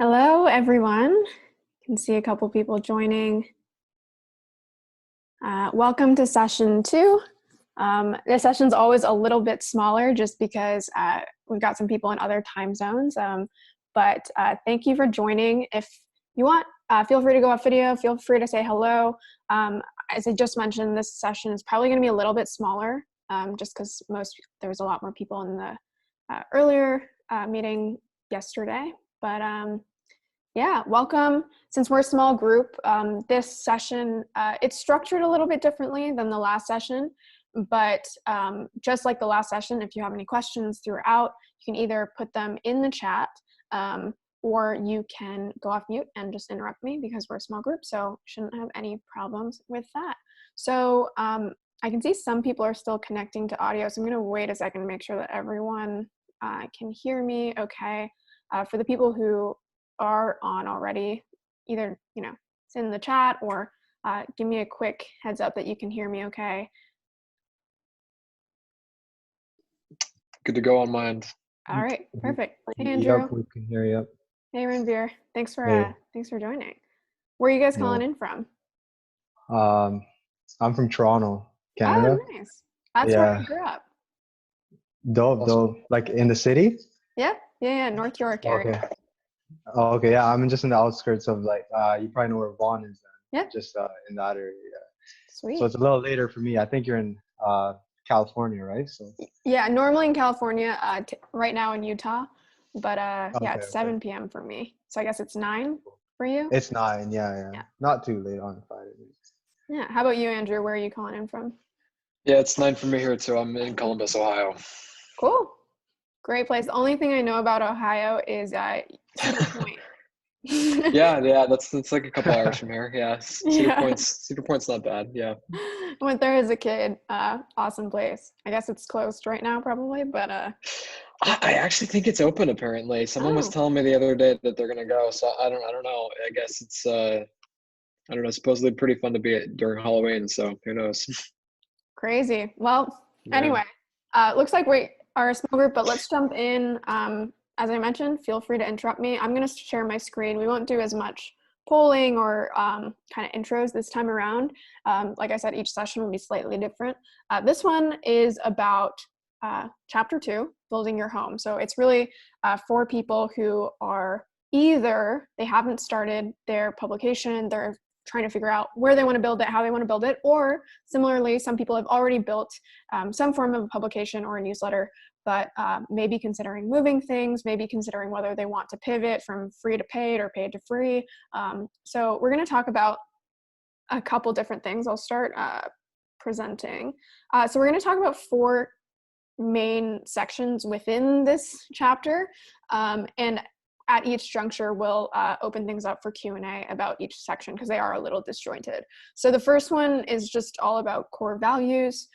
Hello, everyone. You can see a couple people joining. Welcome to session 2. This session's always a little bit smaller just because we've got some people in other time zones. But thank you for joining. If you want, feel free to go off video. Feel free to say hello. As I just mentioned, this session is probably going to be a little bit smaller just because there was a lot more people in the earlier meeting yesterday. But yeah, welcome. Since we're a small group, this session, it's structured a little bit differently than the last session, but just like the last session, if you have any questions throughout, you can either put them in the chat or you can go off mute and just interrupt me because we're a small group, so shouldn't have any problems with that. So I can see some people are still connecting to audio, so I'm gonna wait a second to make sure that everyone can hear me okay. For the people who are on already, either it's in the chat or give me a quick heads up that you can hear me okay. Good to go on my end. All right, perfect. Hey, Andrew. Yep, we can hear you. Hey, Ranveer. Thanks for joining. Where are you guys calling in from? I'm from Toronto, Canada. Oh, nice. That's where I grew up. Dope. Like in the city? Yeah, North York area. Okay. Oh, okay, yeah, I'm just in the outskirts of you probably know where Vaughan is then. Yeah. Just in that area. Sweet. So it's a little later for me. I think you're in California, right? So. Yeah, normally in California, right now in Utah, but Okay, it's 7 p.m. for me. So I guess it's 9 for you? It's 9, yeah. Not too late on Friday. Yeah, how about you, Andrew? Where are you calling in from? Yeah, it's 9 for me here too. I'm in Columbus, Ohio. Cool. Great place. The only thing I know about Ohio is Cedar Point. yeah, that's like a couple hours from here. Yeah, Cedar Point's not bad. Yeah. Went there as a kid. Awesome place. I guess it's closed right now, probably, but I actually think it's open. Apparently, someone was telling me the other day that they're gonna go. So I don't know. I guess it's I don't know. Supposedly pretty fun to be at during Halloween. So who knows? Crazy. Well, anyway, looks like we are a small group, but let's jump in. As I mentioned, feel free to interrupt me. I'm going to share my screen. We won't do as much polling or kind of intros this time around. Like I said, each session will be slightly different. This one is about chapter 2, building your home. So it's really for people who are either they haven't started their publication, they're trying to figure out where they want to build it, how they want to build it, or similarly, some people have already built some form of a publication or a newsletter, but maybe considering moving things, maybe considering whether they want to pivot from free to paid or paid to free. So we're going to talk about a couple different things. I'll start presenting. So we're going to talk about 4 main sections within this chapter, and at each juncture, we'll open things up for Q&A about each section because they are a little disjointed. So the first one is just all about core values,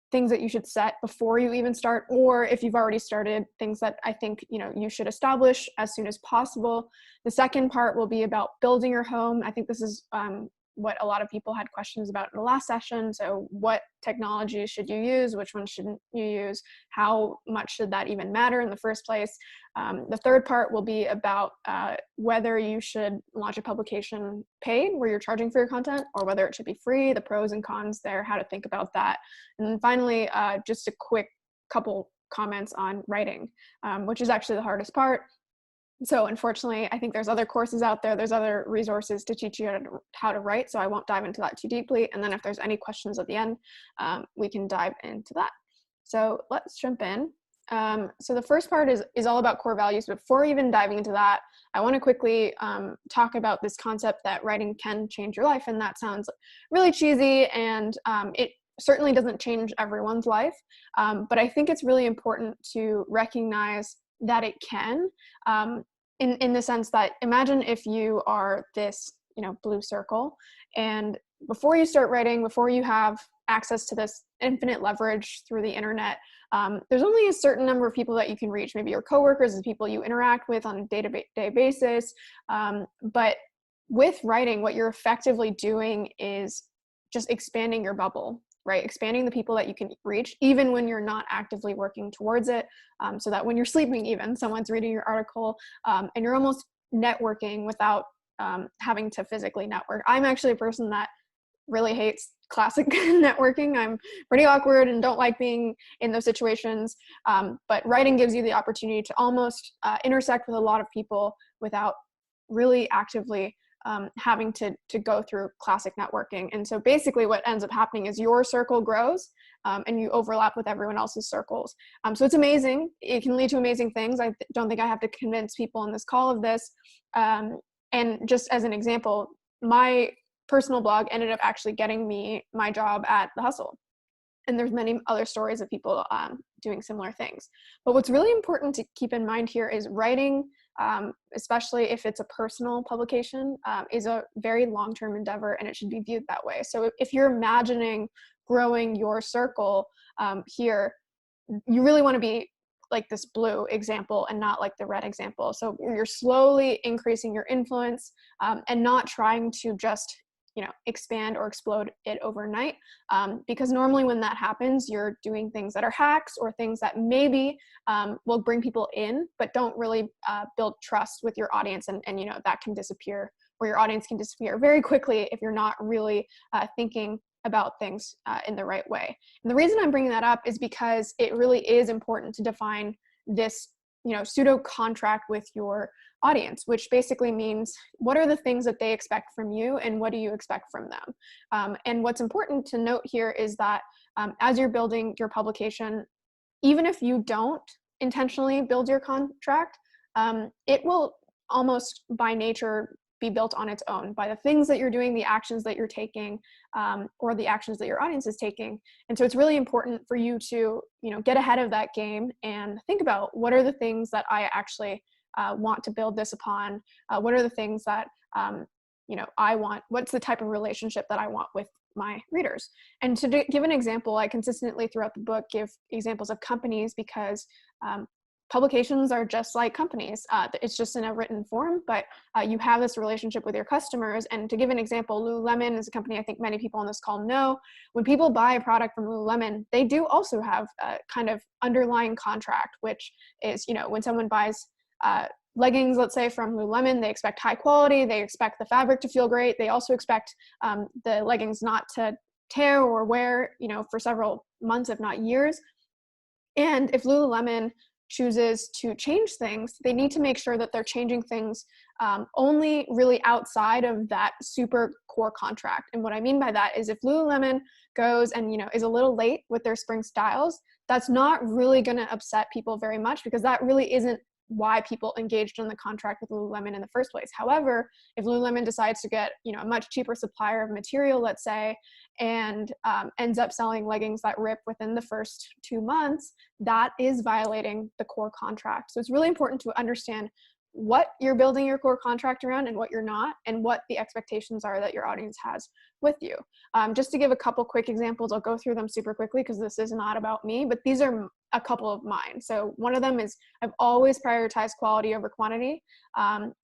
things that you should set before you even start, or if you've already started, things that I think you should establish as soon as possible. The second part will be about building your home. I think this is what a lot of people had questions about in the last session. So what technology should you use? Which one shouldn't you use? How much should that even matter in the first place? The third part will be about whether you should launch a publication paid, where you're charging for your content, or whether it should be free, the pros and cons there, how to think about that. And then finally, just a quick couple comments on writing, which is actually the hardest part. So unfortunately, I think there's other courses out there, there's other resources to teach you how to write, so I won't dive into that too deeply. And then if there's any questions at the end, we can dive into that. So let's jump in. So the first part is all about core values. Before even diving into that, I want to quickly talk about this concept that writing can change your life. And that sounds really cheesy, and it certainly doesn't change everyone's life. But I think it's really important to recognize that it can, in the sense that imagine if you are this blue circle, and before you start writing, before you have access to this infinite leverage through the internet, there's only a certain number of people that you can reach, maybe your coworkers, the people you interact with on a day-to-day basis. But with writing, what you're effectively doing is just expanding your bubble, right? Expanding the people that you can reach, even when you're not actively working towards it, so that when you're sleeping even, someone's reading your article, and you're almost networking without having to physically network. I'm actually a person that really hates classic networking. I'm pretty awkward and don't like being in those situations. But writing gives you the opportunity to almost intersect with a lot of people without really actively having to go through classic networking. And so basically what ends up happening is your circle grows and you overlap with everyone else's circles. So it's amazing. It can lead to amazing things. I don't think I have to convince people in this call of this. And just as an example, my personal blog ended up actually getting me my job at The Hustle. And there's many other stories of people doing similar things. But what's really important to keep in mind here is writing, especially if it's a personal publication, is a very long-term endeavor, and it should be viewed that way. So if you're imagining growing your circle here, you really want to be like this blue example and not like the red example. So you're slowly increasing your influence and not trying to just expand or explode it overnight. Because normally when that happens, you're doing things that are hacks or things that maybe will bring people in, but don't really build trust with your audience. And that can disappear, or your audience can disappear very quickly if you're not really thinking about things in the right way. And the reason I'm bringing that up is because it really is important to define this pseudo contract with your audience, which basically means what are the things that they expect from you and what do you expect from them. And what's important to note here is that as you're building your publication, even if you don't intentionally build your contract, it will almost by nature be built on its own by the things that you're doing, the actions that you're taking, or the actions that your audience is taking. And so it's really important for you to, get ahead of that game and think about what are the things that I actually want to build this upon. What are the things that, I want, what's the type of relationship that I want with my readers? And to give an example, I consistently throughout the book give examples of companies because publications are just like companies. It's just in a written form, but you have this relationship with your customers. And to give an example, Lululemon is a company I think many people on this call know. When people buy a product from Lululemon, they do also have a kind of underlying contract, which is, when someone buys leggings, let's say from Lululemon, they expect high quality, they expect the fabric to feel great. They also expect the leggings not to tear or wear, for several months, if not years. And if Lululemon chooses to change things, they need to make sure that they're changing things only really outside of that super core contract. And what I mean by that is if Lululemon goes and is a little late with their spring styles, that's not really going to upset people very much because that really isn't why people engaged in the contract with Lululemon in the first place. However, if Lululemon decides to get a much cheaper supplier of material, let's say, and ends up selling leggings that rip within the first 2 months, that is violating the core contract. So it's really important to understand what you're building your core contract around and what you're not, and what the expectations are that your audience has with you. Just to give a couple quick examples, I'll go through them super quickly because this is not about me, but these are a couple of mine. So one of them is I've always prioritized quality over quantity,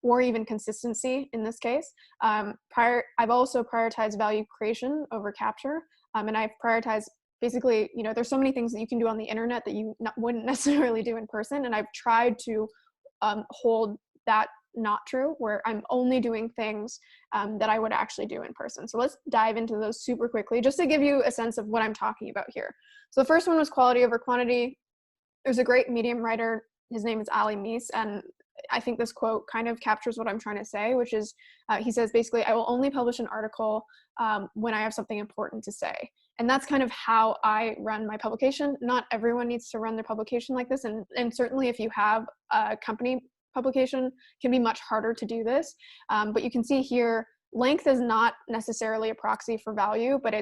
or even consistency in this case. I've also prioritized value creation over capture, and I've prioritized basically, there's so many things that you can do on the internet that you wouldn't necessarily do in person, and I've tried to hold that not true, where I'm only doing things that I would actually do in person. So let's dive into those super quickly, just to give you a sense of what I'm talking about here. So the first one was quality over quantity. There's a great Medium writer, his name is Ali Meese, and I think this quote kind of captures what I'm trying to say, which is, he says basically, I will only publish an article when I have something important to say. And that's kind of how I run my publication. Not everyone needs to run their publication like this. And certainly if you have a company publication, it can be much harder to do this. But you can see here, length is not necessarily a proxy for value, but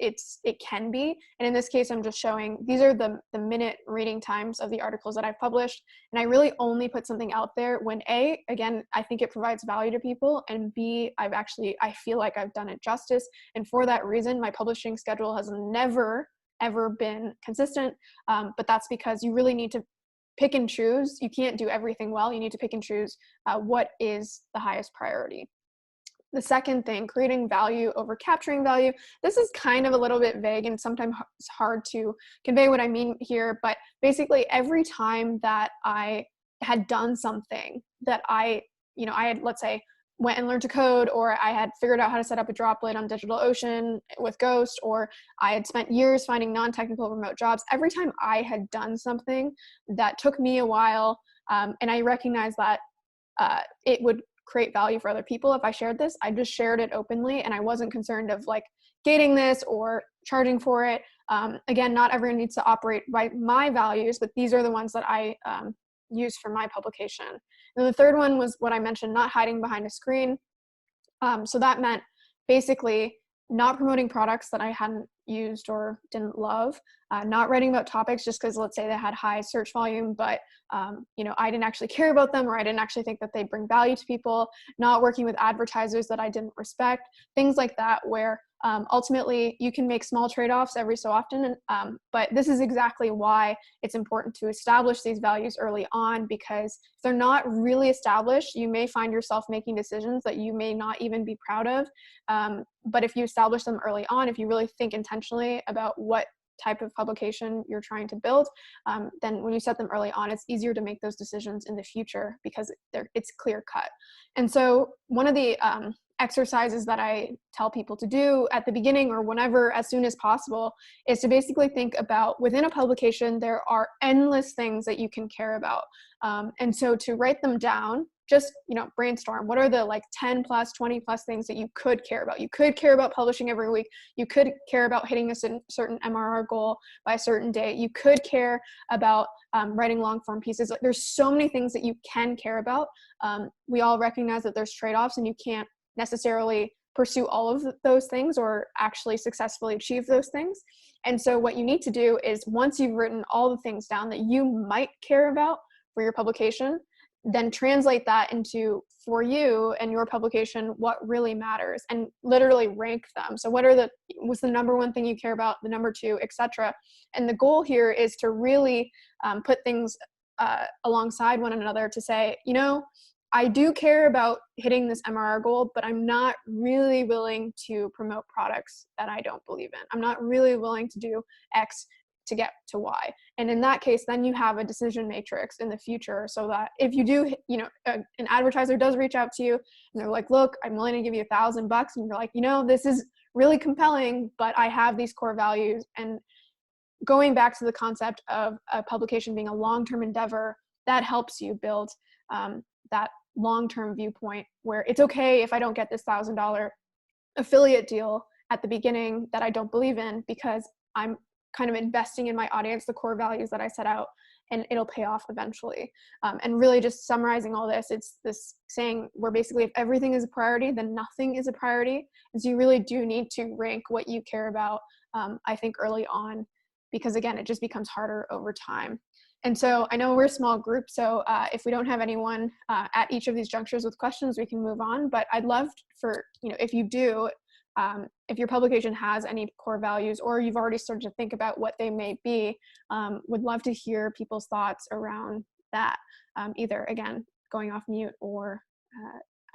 it can be. And in this case, I'm just showing, these are the minute reading times of the articles that I've published. And I really only put something out there when A, again, I think it provides value to people, and B, I feel like I've done it justice. And for that reason, my publishing schedule has never, ever been consistent. But that's because you really need to pick and choose. You can't do everything well. You need to pick and choose what is the highest priority. The second thing, creating value over capturing value. This is kind of a little bit vague and sometimes it's hard to convey what I mean here, but basically every time that I had done something that I, I had, let's say, went and learned to code, or I had figured out how to set up a Droplet on DigitalOcean with Ghost, or I had spent years finding non-technical remote jobs. Every time I had done something that took me a while, and I recognized that it would create value for other people if I shared this, I just shared it openly, and I wasn't concerned of like gating this or charging for it. Again, not everyone needs to operate by my values, but these are the ones that I use for my publication. And the third one was what I mentioned, not hiding behind a screen. So that meant basically not promoting products that I hadn't used or didn't love, not writing about topics just because, let's say, they had high search volume, but I didn't actually care about them, or I didn't actually think that they'd bring value to people, not working with advertisers that I didn't respect, things like that, where ultimately you can make small trade-offs every so often. But this is exactly why it's important to establish these values early on, because if they're not really established, you may find yourself making decisions that you may not even be proud of. But if you establish them early on, if you really think intentionally about what type of publication you're trying to build, then when you set them early on, it's easier to make those decisions in the future because it's clear cut. And so one of the exercises that I tell people to do at the beginning or whenever, as soon as possible, is to basically think about, within a publication, there are endless things that you can care about. And so to write them down, just, brainstorm. What are the like 10 plus, 20 plus things that you could care about? You could care about publishing every week. You could care about hitting a certain MRR goal by a certain date. You could care about writing long form pieces. There's so many things that you can care about. We all recognize that there's trade-offs, and you can't necessarily pursue all of those things or actually successfully achieve those things. And so what you need to do is, once you've written all the things down that you might care about for your publication, then translate that into, for you and your publication, what really matters, and literally rank them. So what's the number one thing you care about, the number two, etc. And the goal here is to really put things alongside one another to say, I do care about hitting this MRR goal, but I'm not really willing to promote products that I don't believe in. I'm not really willing to do X to get to Y. And in that case, then you have a decision matrix in the future, so that if you do, an advertiser does reach out to you and they're like, look, I'm willing to give you $1,000, and you're like, this is really compelling, but I have these core values. And going back to the concept of a publication being a long-term endeavor, that helps you build that long-term viewpoint, where it's okay if I don't get this $1,000 affiliate deal at the beginning that I don't believe in, because I'm kind of investing in my audience, the core values that I set out, and it'll pay off eventually. And really just summarizing all this, it's this saying where basically, if everything is a priority, then nothing is a priority. And so you really do need to rank what you care about, I think, early on, because again, it just becomes harder over time. And so I know we're a small group, so if we don't have anyone at each of these junctures with questions, we can move on. But I'd love for, if you do, if your publication has any core values, or you've already started to think about what they may be, would love to hear people's thoughts around that, either, again, going off mute or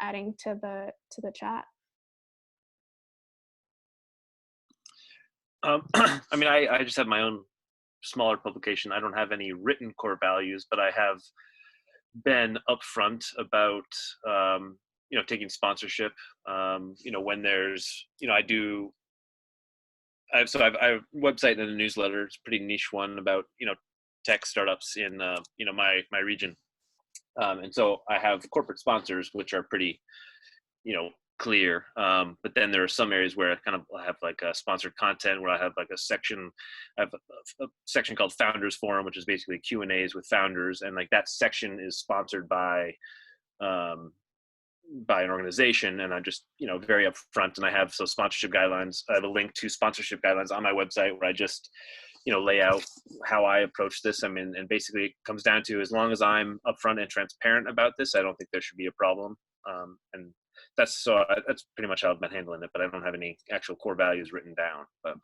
adding to the chat. I just have my own smaller publication. I don't have any written core values, but I have been upfront about taking sponsorship. When there's I have a website and a newsletter. It's a pretty niche one about tech startups in my region, and so I have corporate sponsors which are pretty clear, but then there are some areas where I have like a sponsored content, where I have like a section called Founders Forum, which is basically Q&As with founders, and like that section is sponsored by an organization, and I'm just very upfront, and I have sponsorship guidelines. I have a link to sponsorship guidelines on my website where I just lay out how I approach this. And basically it comes down to, as long as I'm upfront and transparent about this, I don't think there should be a problem. And that's pretty much how I've been handling it, but I don't have any actual core values written down. But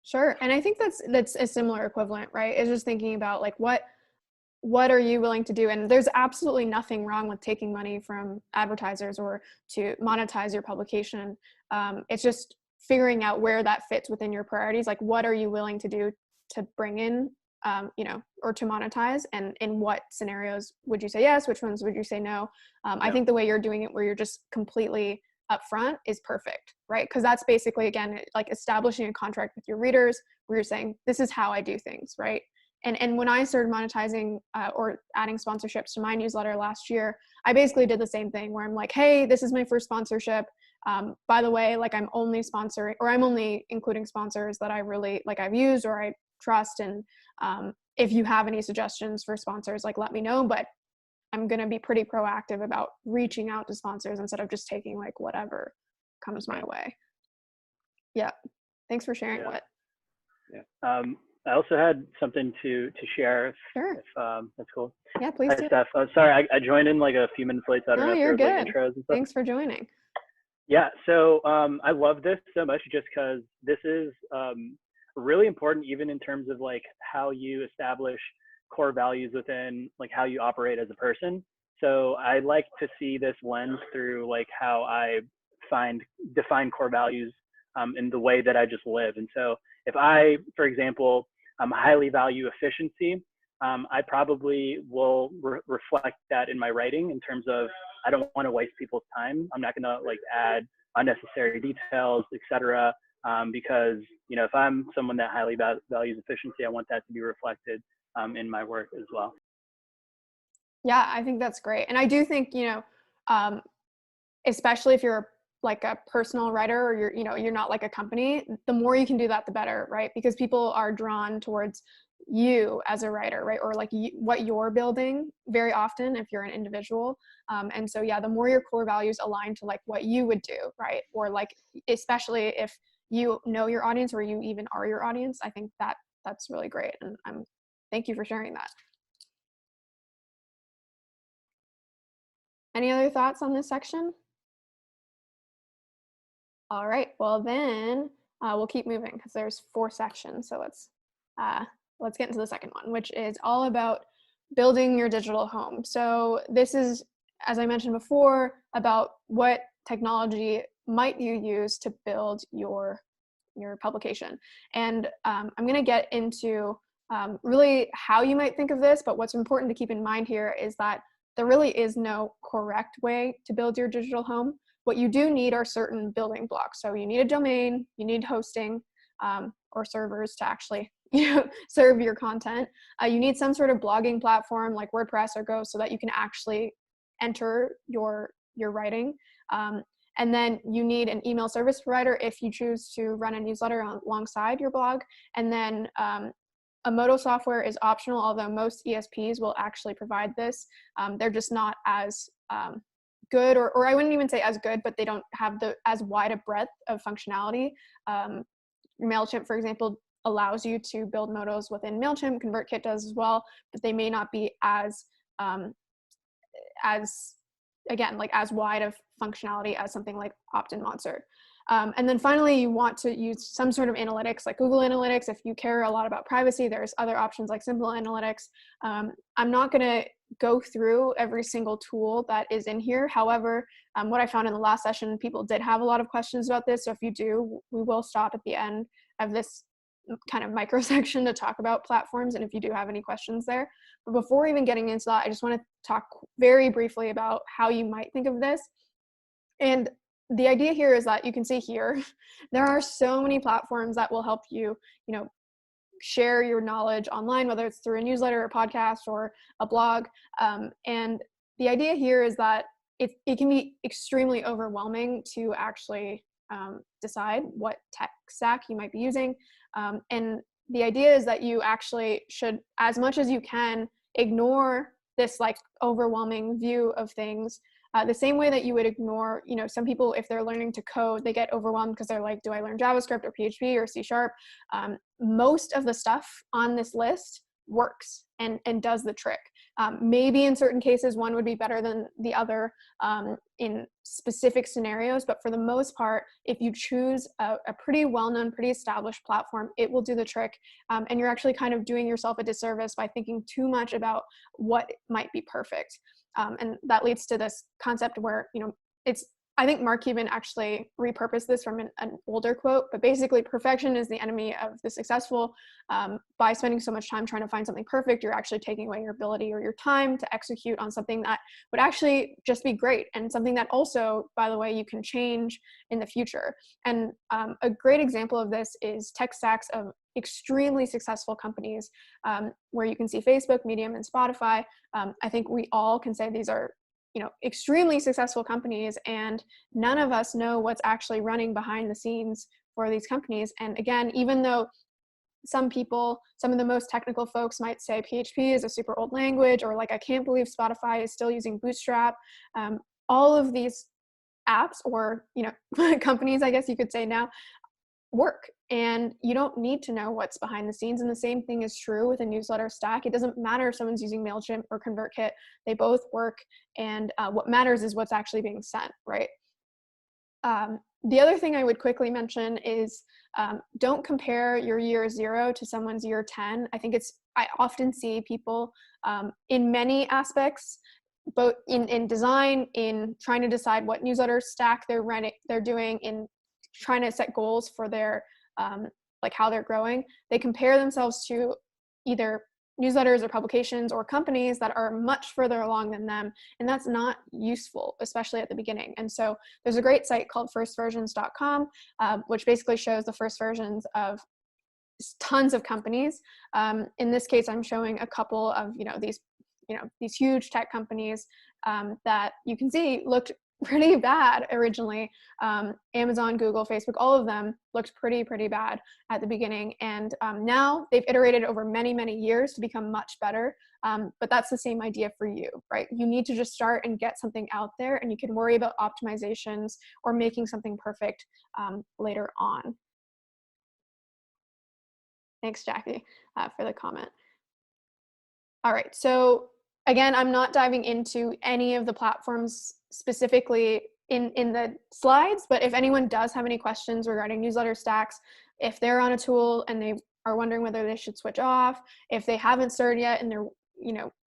Sure. And I think that's a similar equivalent, right? It's just thinking about like, what are you willing to do? And there's absolutely nothing wrong with taking money from advertisers or to monetize your publication. It's just figuring out where that fits within your priorities. Like, what are you willing to do to bring in or to monetize, and in what scenarios would you say yes, which ones would you say no? I think the way you're doing it, where you're just completely upfront, is perfect, right? Because that's basically, again, like establishing a contract with your readers where you're saying, this is how I do things, right? And when I started monetizing or adding sponsorships to my newsletter last year, I basically did the same thing where I'm like, hey, this is my first sponsorship. By the way, like I'm only sponsoring, or I'm only including sponsors that I really like, I've used or I trust. And if you have any suggestions for sponsors, like let me know. But I'm going to be pretty proactive about reaching out to sponsors instead of just taking like whatever comes my way. Yeah. Thanks for sharing. What? Yeah. I also had something to share if that's cool. Yeah, please Hi, do. Steph. Sorry, I joined in like a few minutes late, so I don't know if you're there was good. like intros and stuff. Thanks for joining. Yeah, so I love this so much just because this is really important even in terms of like how you establish core values within like how you operate as a person. So I like to see this lens through like how I define core values in the way that I just live. And so if I, for example, highly value efficiency, I probably will reflect that in my writing in terms of I don't want to waste people's time. I'm not going to like add unnecessary details, etc. Because if I'm someone that highly values efficiency, I want that to be reflected in my work as well. Yeah, I think that's great. And I do think, especially if you're like a personal writer or you're not like a company, the more you can do that, the better, right? Because people are drawn towards you as a writer, right? Or like what you're building very often if you're an individual. And so, yeah, the more your core values align to like what you would do, right? Or like, especially if you know your audience or you even are your audience, I think that's really great. And thank you for sharing that. Any other thoughts on this section? All right, well then we'll keep moving because there's 4 sections. So let's get into the second one, which is all about building your digital home. So this is, as I mentioned before, about what technology might you use to build your publication. And I'm going to get into really how you might think of this, but what's important to keep in mind here is that there really is no correct way to build your digital home. What you do need are certain building blocks. So you need a domain, you need hosting or servers to actually serve your content. You need some sort of blogging platform like WordPress or Go so that you can actually enter your writing. And then you need an email service provider if you choose to run a newsletter alongside your blog. And then Emoto software is optional, although most ESPs will actually provide this. They're just not as good, or I wouldn't even say as good, but they don't have as wide a breadth of functionality. MailChimp, for example, allows you to build motos within MailChimp. ConvertKit does as well, but they may not be as again, like as wide of functionality as something like Opt-in Monster. And then finally, you want to use some sort of analytics like Google Analytics. If you care a lot about privacy, there's other options like Simple Analytics. I'm not going to go through every single tool that is in here. However, what I found in the last session, people did have a lot of questions about this. So if you do, we will stop at the end of this kind of micro section to talk about platforms, and if you do have any questions there. But before even getting into that, I just want to talk very briefly about how you might think of this. And the idea here is that you can see here, there are so many platforms that will help you, share your knowledge online, whether it's through a newsletter, a podcast, or a blog. And the idea here is that it can be extremely overwhelming to actually decide what tech stack you might be using. And the idea is that you actually should, as much as you can, ignore this like overwhelming view of things. The same way that you would ignore, some people, if they're learning to code, they get overwhelmed because they're like, do I learn JavaScript or PHP or C#? Most of the stuff on this list works and does the trick. Maybe in certain cases, one would be better than the other in specific scenarios, but for the most part, if you choose a pretty well-known, pretty established platform, it will do the trick. And you're actually kind of doing yourself a disservice by thinking too much about what might be perfect. And that leads to this concept where, it's I think Mark Cuban actually repurposed this from an older quote, but basically perfection is the enemy of the successful. By spending so much time trying to find something perfect, you're actually taking away your ability or your time to execute on something that would actually just be great, and something that also, by the way, you can change in the future. And a great example of this is tech stacks of extremely successful companies, where you can see Facebook, Medium, and Spotify. I think we all can say these are extremely successful companies, and none of us know what's actually running behind the scenes for these companies. And again, even though some people, some of the most technical folks might say PHP is a super old language, or like, I can't believe Spotify is still using Bootstrap. All of these apps, or companies, I guess you could say now, work, and you don't need to know what's behind the scenes. And the same thing is true with a newsletter stack. It doesn't matter if someone's using MailChimp or ConvertKit, they both work, and what matters is what's actually being sent, right? The other thing I would quickly mention is don't compare your year 0 to someone's year 10. I often see people in many aspects, both in design, in trying to decide what newsletter stack they're doing, in trying to set goals for their like how they're growing. They compare themselves to either newsletters or publications or companies that are much further along than them, and that's not useful, especially at the beginning. And so there's a great site called firstversions.com, which basically shows the first versions of tons of companies. In this case, I'm showing a couple of these huge tech companies that you can see looked pretty bad originally. Amazon, Google, Facebook, all of them looked pretty bad at the beginning. And now they've iterated over many years to become much better. But that's the same idea for you, right? You need to just start and get something out there, and you can worry about optimizations or making something perfect later on. Thanks, Jackie, for the comment. All right, so again, I'm not diving into any of the platforms specifically in the slides, but if anyone does have any questions regarding newsletter stacks, if they're on a tool and they are wondering whether they should switch off, if they haven't started yet and they're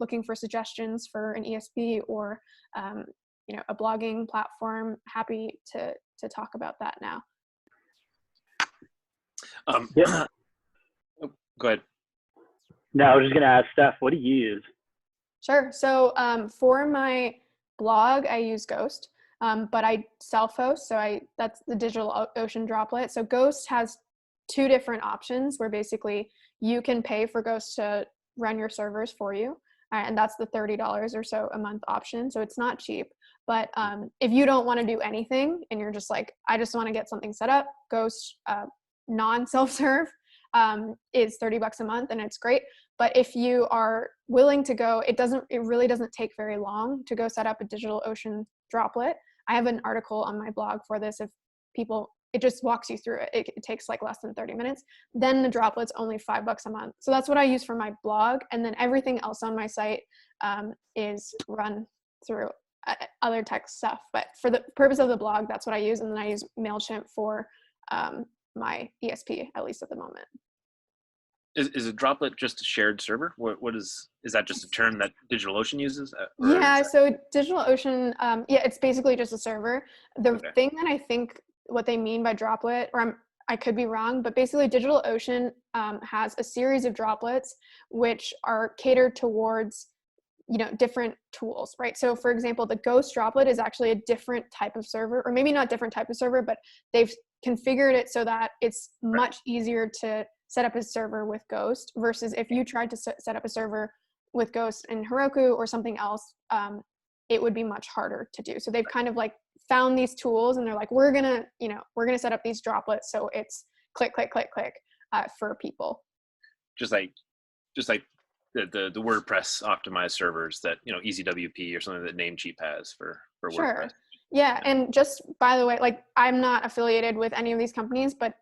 looking for suggestions for an ESP or a blogging platform, happy to talk about that now. Yeah. Oh, go ahead. No, I was just gonna ask Steph, what do you use? Sure. So for my blog, I use Ghost, but I self-host. So that's the DigitalOcean droplet. So Ghost has two different options where basically you can pay for Ghost to run your servers for you. And that's the $30 or so a month option. So it's not cheap. But if you don't want to do anything and you're just like, I just want to get something set up, Ghost non-self-serve is $30 a month, and it's great. But if you are willing to go, it really doesn't take very long to go set up a DigitalOcean droplet. I have an article on my blog for this. If people, it just walks you through it. It takes like less than 30 minutes. Then the droplet's only $5 a month. So that's what I use for my blog. And then everything else on my site is run through other tech stuff. But for the purpose of the blog, that's what I use. And then I use MailChimp for my ESP, at least at the moment. Is a droplet just a shared server? What is that just a term that DigitalOcean uses? Yeah, so DigitalOcean, it's basically just a server. The thing that I think what they mean by droplet, or I could be wrong, but basically DigitalOcean has a series of droplets which are catered towards different tools, right? So for example, the Ghost droplet is actually a different type of server, or maybe not different type of server, but they've configured it so that it's much easier to set up a server with Ghost versus if you tried to set up a server with Ghost in Heroku or something else, it would be much harder to do. So they've kind of like found these tools and they're like, we're gonna set up these droplets so it's click for people. Just like the WordPress optimized servers that EasyWP or something that Namecheap has for Sure. WordPress. Yeah, and just by the way, like I'm not affiliated with any of these companies, but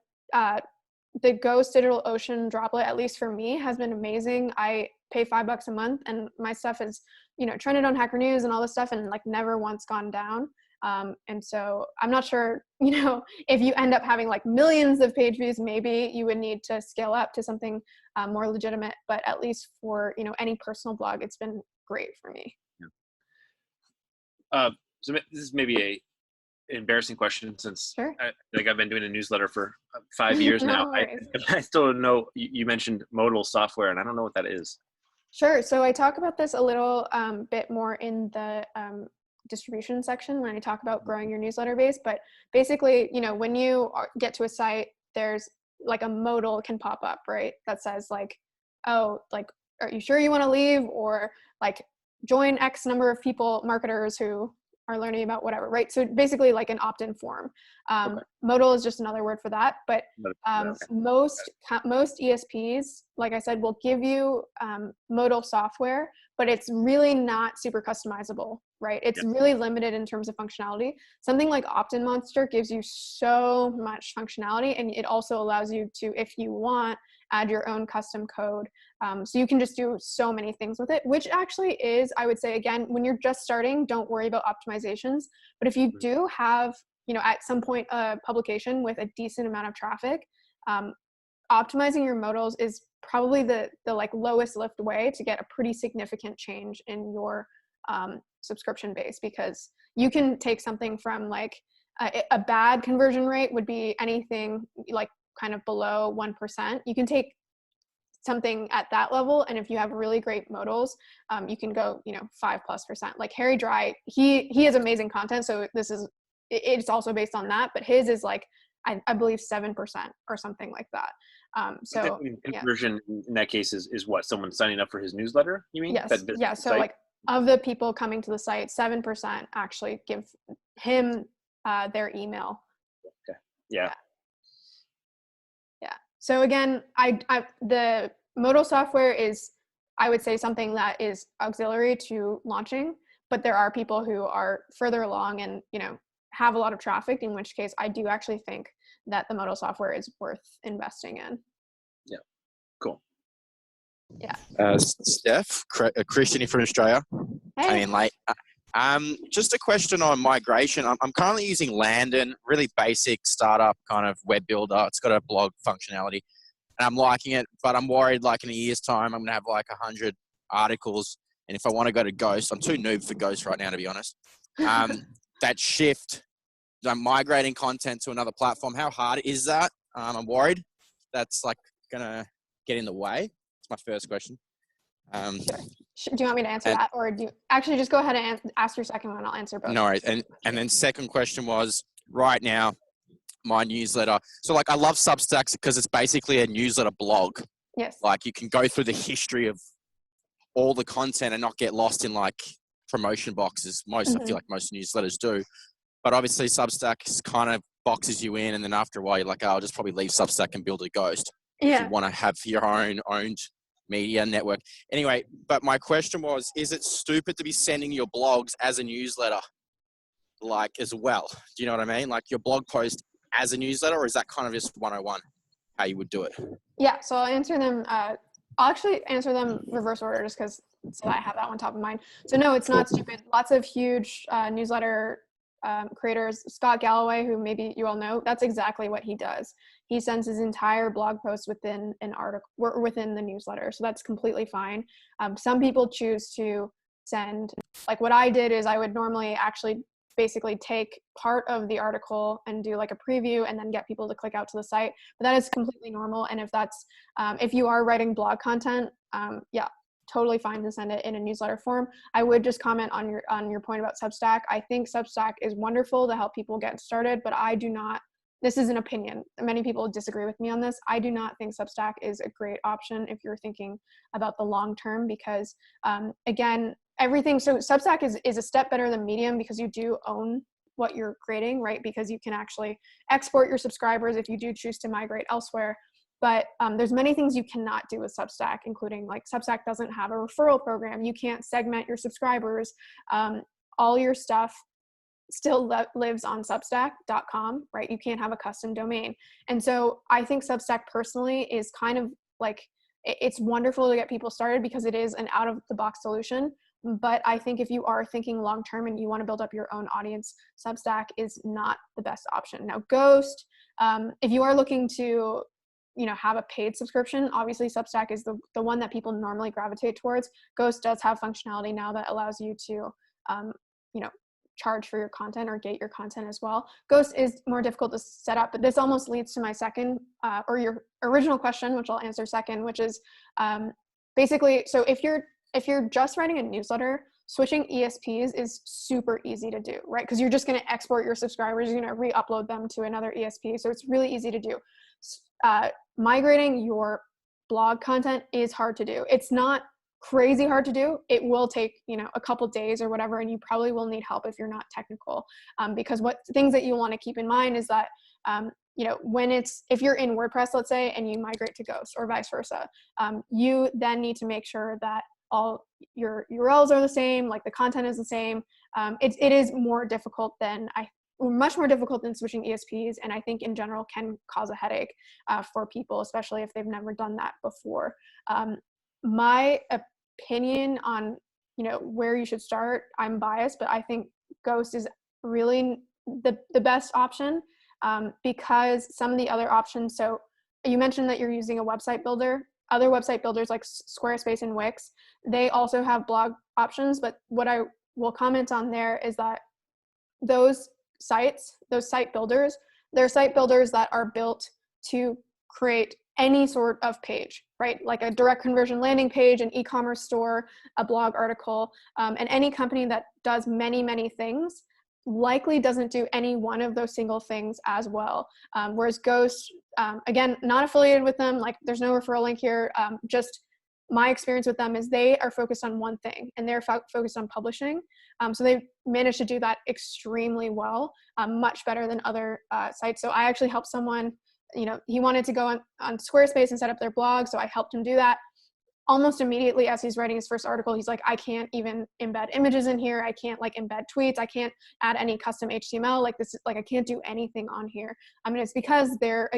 the Ghost DigitalOcean droplet, at least for me, has been amazing. I pay $5 a month and my stuff is, trended on Hacker News and all this stuff and like never once gone down. And so I'm not sure, if you end up having like millions of page views, maybe you would need to scale up to something more legitimate, but at least for, any personal blog, it's been great for me. Yeah. So this is maybe embarrassing question since Sure. I've been doing a newsletter for 5 years No now. worries. I still don't know. You mentioned modal software, and I don't know what that is. Sure. So I talk about this a little bit more in the distribution section when I talk about growing your newsletter base. But basically, when you get to a site, there's like a modal can pop up, right? That says like, oh, like, are you sure you want to leave? Or like, join X number of people, marketers who are learning about whatever, right? So basically like an opt-in form. Okay. Modal is just another word for that. But Okay. most ESPs, like I said, will give you modal software, but it's really not super customizable, right? It's really limited in terms of functionality. Something like Opt-in Monster gives you so much functionality, and it also allows you to, if you want, add your own custom code. So you can just do so many things with it, which actually is, I would say, again, when you're just starting, don't worry about optimizations. But if you do have, at some point a publication with a decent amount of traffic, optimizing your modals is probably the like lowest lift way to get a pretty significant change in your subscription base, because you can take something from like a bad conversion rate would be anything like kind of below 1%. You can take something at that level, and if you have really great modals, you can go 5+%. Like Harry Dry, he has amazing content, so it's also based on that, but his is like I believe 7% or something like that. So conversion in that case is what, someone signing up for his newsletter, you mean? Yes. Yeah. So like of the people coming to the site, 7% actually give him their email. Okay. Yeah. So again, the modal software is, I would say, something that is auxiliary to launching, but there are people who are further along and have a lot of traffic, in which case I do actually think that the modal software is worth investing in. Yeah. Cool. Yeah. Steph, Christian here from Australia. Hey. I mean, like, just a question on migration. I'm currently using Landon, really basic startup kind of web builder. It's got a blog functionality, and I'm liking it. But I'm worried, like in a year's time, I'm gonna have like 100 articles, and if I want to go to Ghost, I'm too noob for Ghost right now, to be honest. That shift, migrating content to another platform, how hard is that? I'm worried that's like gonna get in the way. That's my first question. Do you want me to answer that, or do you actually just go ahead and ask your second one? I'll answer both. No worries. And then second question was, right now, my newsletter. So like I love Substacks because it's basically a newsletter blog. Yes. Like you can go through the history of all the content and not get lost in like promotion boxes. I feel like most newsletters do. But obviously Substack kind of boxes you in, and then after a while you're like, oh, I'll just probably leave Substack and build a Ghost. Yeah. If you want to have your owned media network. Anyway, but my question was, is it stupid to be sending your blogs as a newsletter, like as well? Do you know what I mean? Like your blog post as a newsletter, or is that kind of just 101 how you would do it? Yeah, so I'll answer them. I'll actually answer them reverse order just because so I have that one top of mind. So no, it's not stupid. Lots of huge newsletter creators, Scott Galloway, who maybe you all know, that's exactly what he does. He sends his entire blog post within an article or within the newsletter. So that's completely fine. Some people choose to send, like what I did is I would normally actually basically take part of the article and do like a preview and then get people to click out to the site. But that is completely normal. And if that's, if you are writing blog content, yeah, totally fine to send it in a newsletter form. I would just comment on your point about Substack. I think Substack is wonderful to help people get started, but I do not, this is an opinion. Many people disagree with me on this. I do not think Substack is a great option if you're thinking about the long term, because again, everything, so Substack is a step better than Medium because you do own what you're creating, right? Because you can actually export your subscribers if you do choose to migrate elsewhere. But there's many things you cannot do with Substack, including like Substack doesn't have a referral program. You can't segment your subscribers. All your stuff still lives on substack.com, right? You can't have a custom domain. And so I think Substack personally is kind of like, it's wonderful to get people started because it is an out of the box solution. But I think if you are thinking long-term and you want to build up your own audience, Substack is not the best option. Now, Ghost, if you are looking to, have a paid subscription, obviously Substack is the one that people normally gravitate towards. Ghost does have functionality now that allows you to, charge for your content or gate your content as well. Ghost is more difficult to set up, but this almost leads to my second or your original question, which I'll answer second, which is basically, so if you're just writing a newsletter, switching ESPs is super easy to do, right? Because you're just going to export your subscribers, you're going to re-upload them to another ESP. So it's really easy to do. Migrating your blog content is hard to do. It's not crazy hard to do. It will take, a couple days or whatever, and you probably will need help if you're not technical. Because what things that you want to keep in mind is that, if you're in WordPress, let's say, and you migrate to Ghost or vice versa, you then need to make sure that all your URLs are the same, like the content is the same. It is more difficult much more difficult than switching ESPs, and I think in general can cause a headache for people, especially if they've never done that before. My opinion on where you should start, I'm biased, but I think Ghost is really the best option because some of the other options, so you mentioned that you're using a website builder. Other website builders like Squarespace and Wix, they also have blog options, but what I will comment on there is that those site builders, they're site builders that are built to create any sort of page, right? Like a direct conversion landing page, an e-commerce store, a blog article, and any company that does many, many things likely doesn't do any one of those single things as well. Whereas Ghost, again, not affiliated with them, like there's no referral link here, just my experience with them is they are focused on one thing and they're focused on publishing. So they've managed to do that extremely well, much better than other sites. So I actually helped someone, he wanted to go on Squarespace and set up their blog. So I helped him do that. Almost immediately as he's writing his first article, he's like, I can't even embed images in here. I can't embed tweets. I can't add any custom HTML. I can't do anything on here. I mean, it's because they're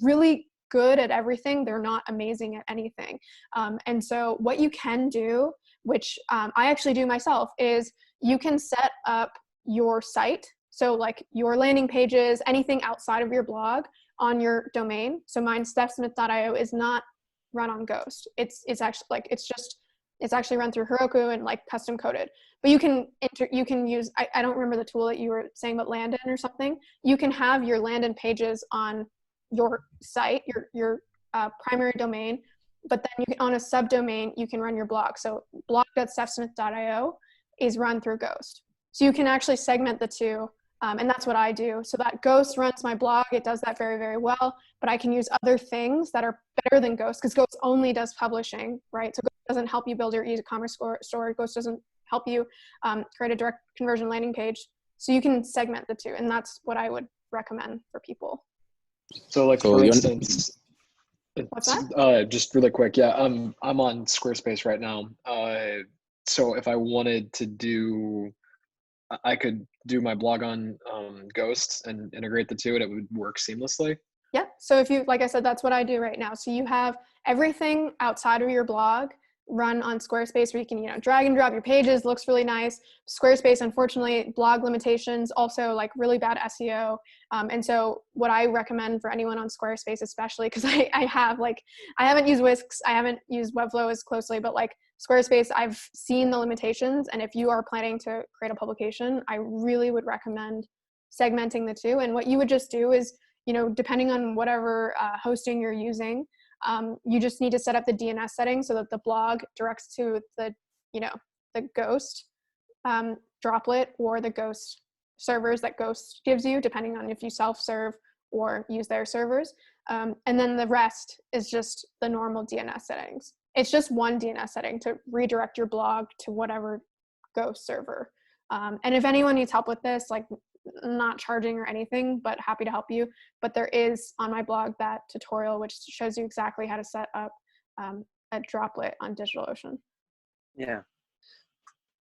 really good at everything. They're not amazing at anything. And so what you can do, which I actually do myself, is you can set up your site. So like your landing pages, anything outside of your blog on your domain. So mine, stephsmith.io, is not run on Ghost. It's actually it's actually run through Heroku and custom coded. But you can use, I don't remember the tool that you were saying, but Landon or something. You can have your Landon pages on your site, your primary domain, but then you can, on a subdomain, you can run your blog. So blog.stephsmith.io is run through Ghost. So you can actually segment the two. And that's what I do. So that Ghost runs my blog. It does that very, very well, but I can use other things that are better than Ghost because Ghost only does publishing, right? So Ghost doesn't help you build your e-commerce store. Ghost doesn't help you create a direct conversion landing page. So you can segment the two, and that's what I would recommend for people. So for instance, what's that? Just really quick. Yeah, I'm on Squarespace right now. So if I wanted to do, I could do my blog on Ghost and integrate the two and it would work seamlessly. Yeah. So if you, like I said, that's what I do right now. So you have everything outside of your blog run on Squarespace where you can, drag and drop your pages, looks really nice. Squarespace, unfortunately, blog limitations, also really bad SEO. And so what I recommend for anyone on Squarespace, especially because I haven't used Wix, I haven't used Webflow as closely, but Squarespace, I've seen the limitations. And if you are planning to create a publication, I really would recommend segmenting the two. And what you would just do is, depending on whatever hosting you're using, you just need to set up the DNS settings so that the blog directs to the Ghost droplet or the Ghost servers that Ghost gives you, depending on if you self-serve or use their servers. And then the rest is just the normal DNS settings. It's just one DNS setting to redirect your blog to whatever Ghost server. And if anyone needs help with this, not charging or anything, but happy to help you. But there is on my blog that tutorial which shows you exactly how to set up a droplet on DigitalOcean. Yeah.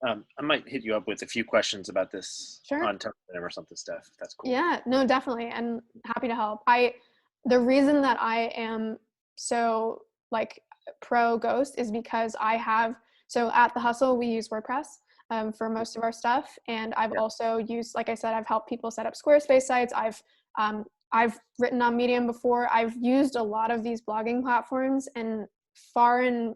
I might hit you up with a few questions about this Sure. on Telegram or something, Steph. That's cool. Yeah, no, definitely. And happy to help. The reason that I am so pro Ghost is because so at The Hustle, we use WordPress for most of our stuff. And I've also used, like I said, I've helped people set up Squarespace sites. I've written on Medium before. I've used a lot of these blogging platforms, and far and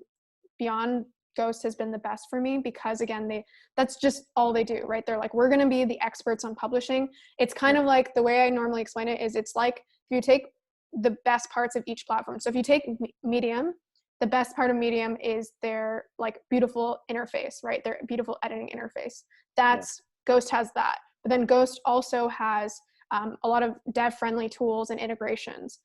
beyond Ghost has been the best for me because again, that's just all they do, right? They're like, we're going to be the experts on publishing. It's kind of like, the way I normally explain it is, it's like if you take the best parts of each platform. So if you take Medium, the best part of Medium is their like beautiful interface, right? Their beautiful editing interface. Ghost has that. But then Ghost also has a lot of dev-friendly tools and integrations,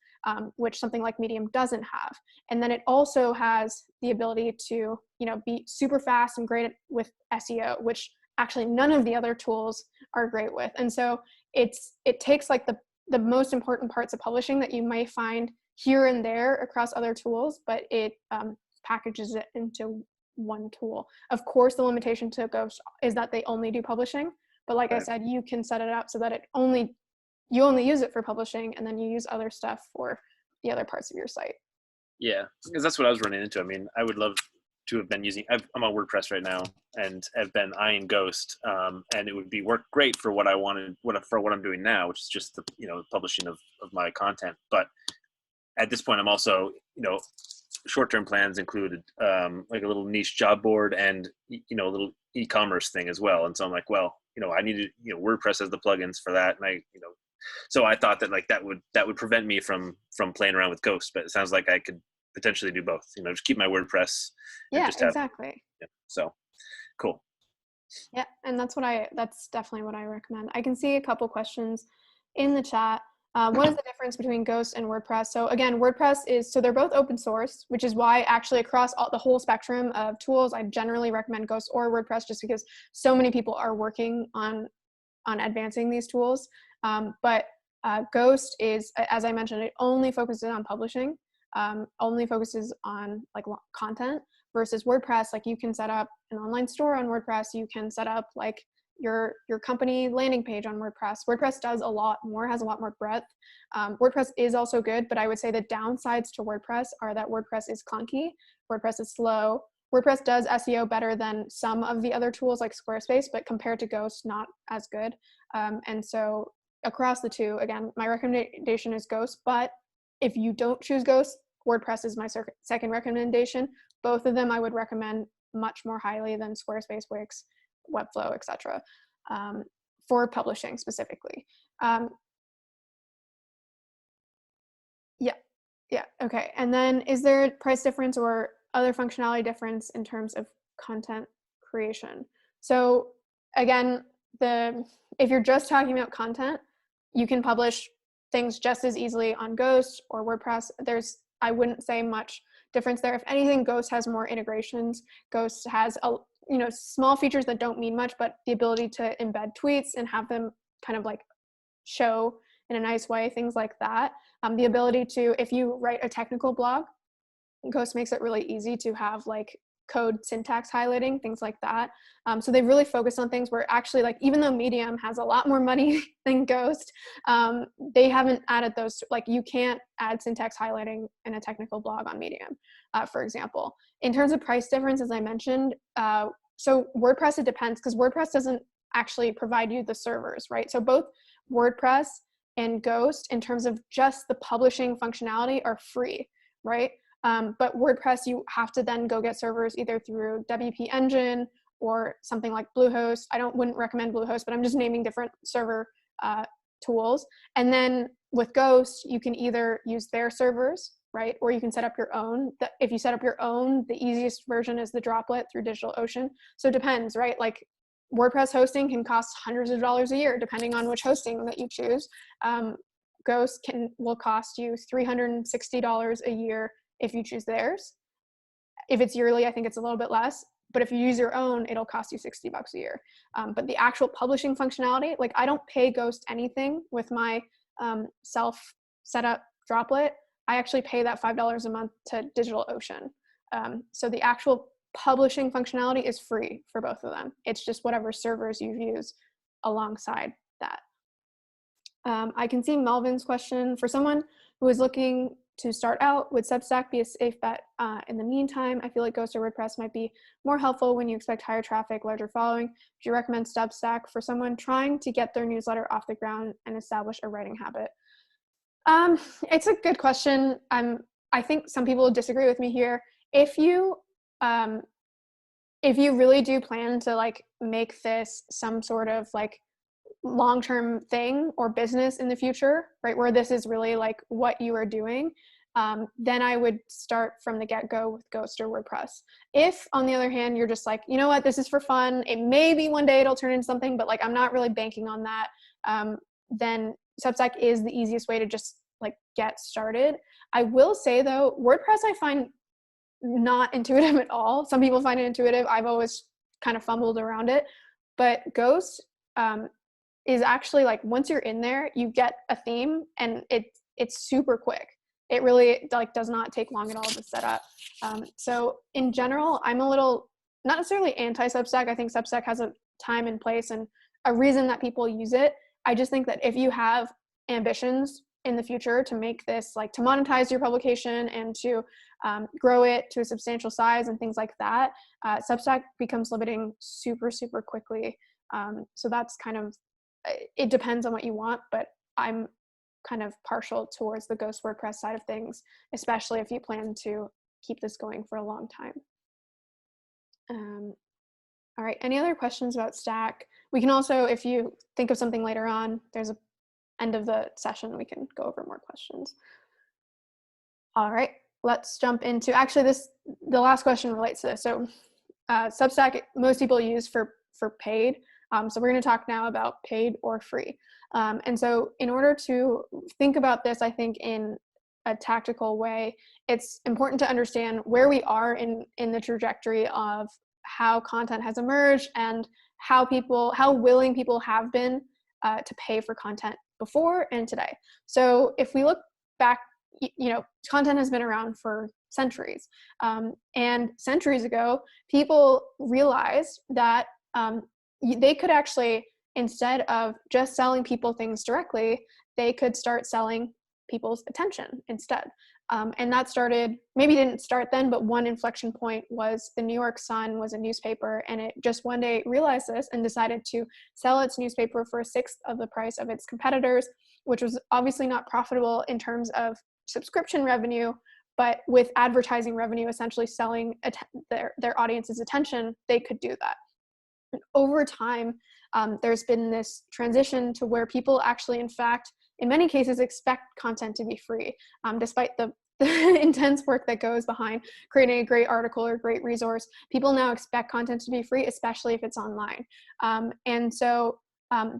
which something like Medium doesn't have. And then it also has the ability to, be super fast and great with SEO, which actually none of the other tools are great with. And so it takes like the most important parts of publishing that you might find here and there across other tools, but it packages it into one tool. Of course, the limitation to Ghost is that they only do publishing, but like I said, you can set it up so that you only use it for publishing, and then you use other stuff for the other parts of your site. Yeah, because that's what I was running into. I mean, I would love to have been using, I'm on WordPress right now and have been eyeing Ghost, and it would work great for what I wanted, for what I'm doing now, which is just the publishing of my content. But at this point, I'm also, short-term plans included like a little niche job board and a little e-commerce thing as well. And so I'm like, well, I needed, WordPress has the plugins for that, and so I thought that like that would prevent me from playing around with Ghost. But it sounds like I could potentially do both. Just keep my WordPress. Yeah, just have, exactly. Yeah, so cool. Yeah, and that's definitely what I recommend. I can see a couple questions in the chat. What is the difference between Ghost and WordPress? So again, they're both open source, which is why actually across the whole spectrum of tools, I generally recommend Ghost or WordPress, just because so many people are working on advancing these tools. But Ghost is, as I mentioned, it only focuses on publishing, only focuses on like content, versus WordPress. Like you can set up an online store on WordPress. You can set up like your company landing page on WordPress. WordPress does a lot more, has a lot more breadth. WordPress is also good, but I would say the downsides to WordPress are that WordPress is clunky, WordPress is slow. WordPress does SEO better than some of the other tools like Squarespace, but compared to Ghost, not as good. And so across the two, again, my recommendation is Ghost, but if you don't choose Ghost, WordPress is my second recommendation. Both of them I would recommend much more highly than Squarespace, Wix, Webflow, etc. For publishing specifically. Yeah, okay. And then is there a price difference or other functionality difference in terms of content creation? So again, if you're just talking about content, you can publish things just as easily on Ghost or WordPress. I wouldn't say much difference there. If anything, Ghost has more integrations. Ghost has small features that don't mean much, but the ability to embed tweets and have them kind of like show in a nice way, things like that. The ability to, if you write a technical blog, Ghost makes it really easy to have like code syntax highlighting, things like that. So they've really focused on things where actually, like, even though Medium has a lot more money than Ghost, they haven't added those. Like, you can't add syntax highlighting in a technical blog on Medium, for example. In terms of price difference, as I mentioned, so WordPress, it depends, because WordPress doesn't actually provide you the servers, right? So both WordPress and Ghost, in terms of just the publishing functionality, are free, right? But WordPress, you have to then go get servers either through WP Engine or something like Bluehost. Wouldn't recommend Bluehost, but I'm just naming different server tools. And then with Ghost, you can either use their servers, right? Or you can set up your own. If you set up your own, the easiest version is the Droplet through DigitalOcean. So it depends, right? Like, WordPress hosting can cost hundreds of dollars a year, depending on which hosting that you choose. Ghost will cost you $360 a year if you choose theirs. If it's yearly, I think it's a little bit less. But if you use your own, it'll cost you $60 a year. But the actual publishing functionality, like, I don't pay Ghost anything with my self set up Droplet. I actually pay that $5 a month to DigitalOcean. So the actual publishing functionality is free for both of them. It's just whatever servers you use alongside that. I can see Melvin's question. For someone who is looking to start out, would Substack be a safe bet? In the meantime, I feel like Ghost or WordPress might be more helpful when you expect higher traffic, larger following. Do you recommend Substack for someone trying to get their newsletter off the ground and establish a writing habit? It's a good question. I think some people disagree with me here. If you if you really do plan to like make this some sort of like long-term thing or business in the future, right, where this is really like what you are doing, then I would start from the get-go with Ghost or WordPress. If, on the other hand, you're just like, you know what, this is for fun, it maybe one day it'll turn into something, but like I'm not really banking on that, then Substack is the easiest way to just like get started. I will say though, WordPress I find not intuitive at all. Some people find it intuitive. I've always kind of fumbled around it, but Ghost is actually like, once you're in there, you get a theme and it's super quick. It really like does not take long at all to set up. So in general, I'm a little, not necessarily anti-Substack. I think Substack has a time and place and a reason that people use it. I just think that if you have ambitions in the future to make this, like to monetize your publication and to grow it to a substantial size and things like that, Substack becomes limiting super, super quickly. So that's kind of, it depends on what you want, but I'm kind of partial towards the Ghost WordPress side of things, especially if you plan to keep this going for a long time. All right, any other questions about Stack? We can also, if you think of something later on, there's a end of the session, we can go over more questions. All right, let's jump into, actually the last question relates to this. So Substack, most people use for paid. So we're going to talk now about paid or free. And so in order to think about this, I think in a tactical way, it's important to understand where we are in the trajectory of how content has emerged and how willing people have been to pay for content before and today. So if we look back, content has been around for centuries. And centuries ago, people realized that they could actually, instead of just selling people things directly, they could start selling people's attention instead. And that started, maybe didn't start then, but one inflection point was the New York Sun was a newspaper, and it just one day realized this and decided to sell its newspaper for 1/6 of the price of its competitors, which was obviously not profitable in terms of subscription revenue, but with advertising revenue essentially selling their audience's attention, they could do that. And over time, there's been this transition to where people actually, in fact, in many cases, expect content to be free, despite the intense work that goes behind creating a great article or great resource. People now expect content to be free, especially if it's online. And so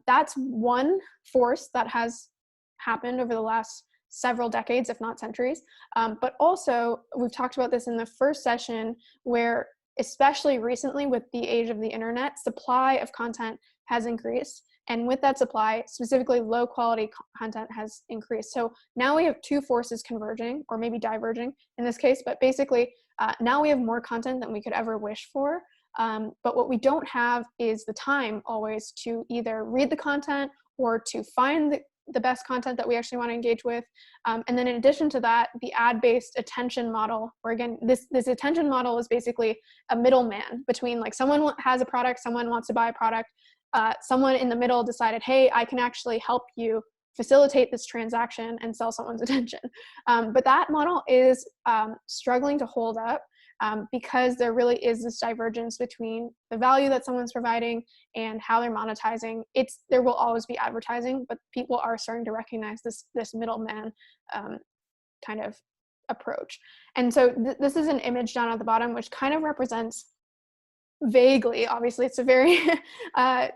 that's one force that has happened over the last several decades, if not centuries. But also, we've talked about this in the first session, where especially recently with the age of the internet, supply of content has increased. And with that supply, specifically low quality content has increased. So now we have two forces converging, or maybe diverging in this case, but basically now we have more content than we could ever wish for. But what we don't have is the time always to either read the content or to find the best content that we actually want to engage with. And then in addition to that, the ad-based attention model, where again, this attention model is basically a middleman between, like, someone has a product, someone wants to buy a product, someone in the middle decided, hey, I can actually help you facilitate this transaction and sell someone's attention. But that model is struggling to hold up because there really is this divergence between the value that someone's providing and how they're monetizing. There will always be advertising, but people are starting to recognize this middleman kind of approach. And so this is an image down at the bottom, which kind of represents vaguely, obviously it's a very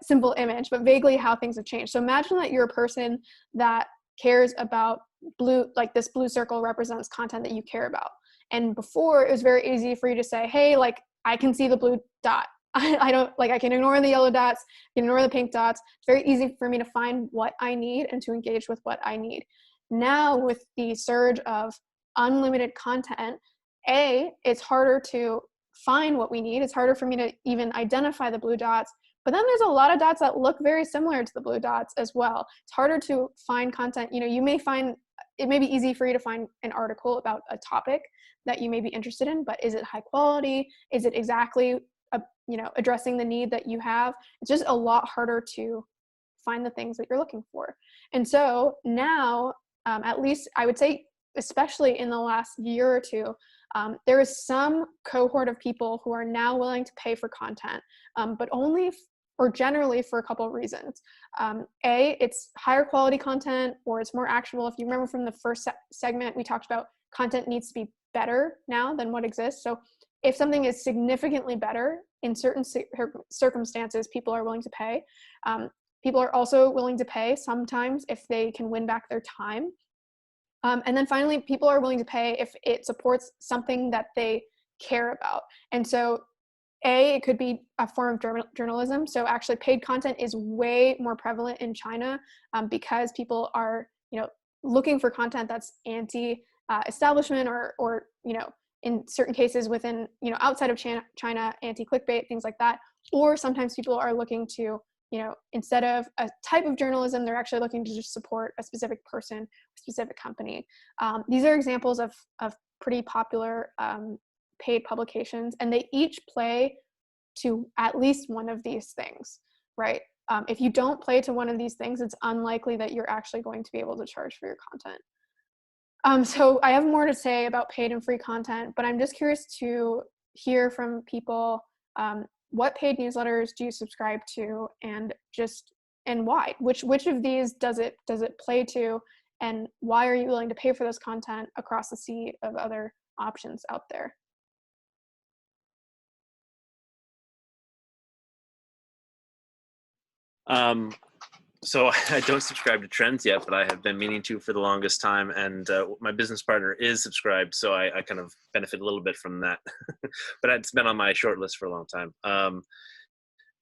simple image, but vaguely how things have changed. So imagine that you're a person that cares about blue, like this blue circle represents content that you care about. And before, it was very easy for you to say, hey, like, I can see the blue dot. I can ignore the yellow dots, I can ignore the pink dots. It's very easy for me to find what I need and to engage with what I need. Now, with the surge of unlimited content, it's harder to find what we need. It's harder for me to even identify the blue dots. But then there's a lot of dots that look very similar to the blue dots as well. It's harder to find content. You may find, it may be easy for you to find an article about a topic that you may be interested in, but is it high quality? Is it exactly, addressing the need that you have? It's just a lot harder to find the things that you're looking for. And so now, at least I would say, especially in the last year or two, There is some cohort of people who are now willing to pay for content, but only or generally for a couple of reasons. It's higher quality content, or it's more actionable. If you remember from the first segment, we talked about content needs to be better now than what exists. So if something is significantly better in certain circumstances, people are willing to pay. People are also willing to pay sometimes if they can win back their time. And then finally, people are willing to pay if it supports something that they care about. And so it could be a form of journalism. So actually paid content is way more prevalent in China because people are, looking for content that's anti-establishment or, in certain cases within, outside of China, anti-clickbait, things like that. Or sometimes people are looking to, instead of a type of journalism, they're actually looking to just support a specific person, a specific company. These are examples of pretty popular paid publications, and they each play to at least one of these things, right? If you don't play to one of these things, it's unlikely that you're actually going to be able to charge for your content. So I have more to say about paid and free content, but I'm just curious to hear from people, what paid newsletters do you subscribe to, and why? Which of these does it play to, and why are you willing to pay for this content across the sea of other options out there? So I don't subscribe to Trends yet, but I have been meaning to for the longest time, and my business partner is subscribed, so I kind of benefit a little bit from that. But it's been on my short list for a long time.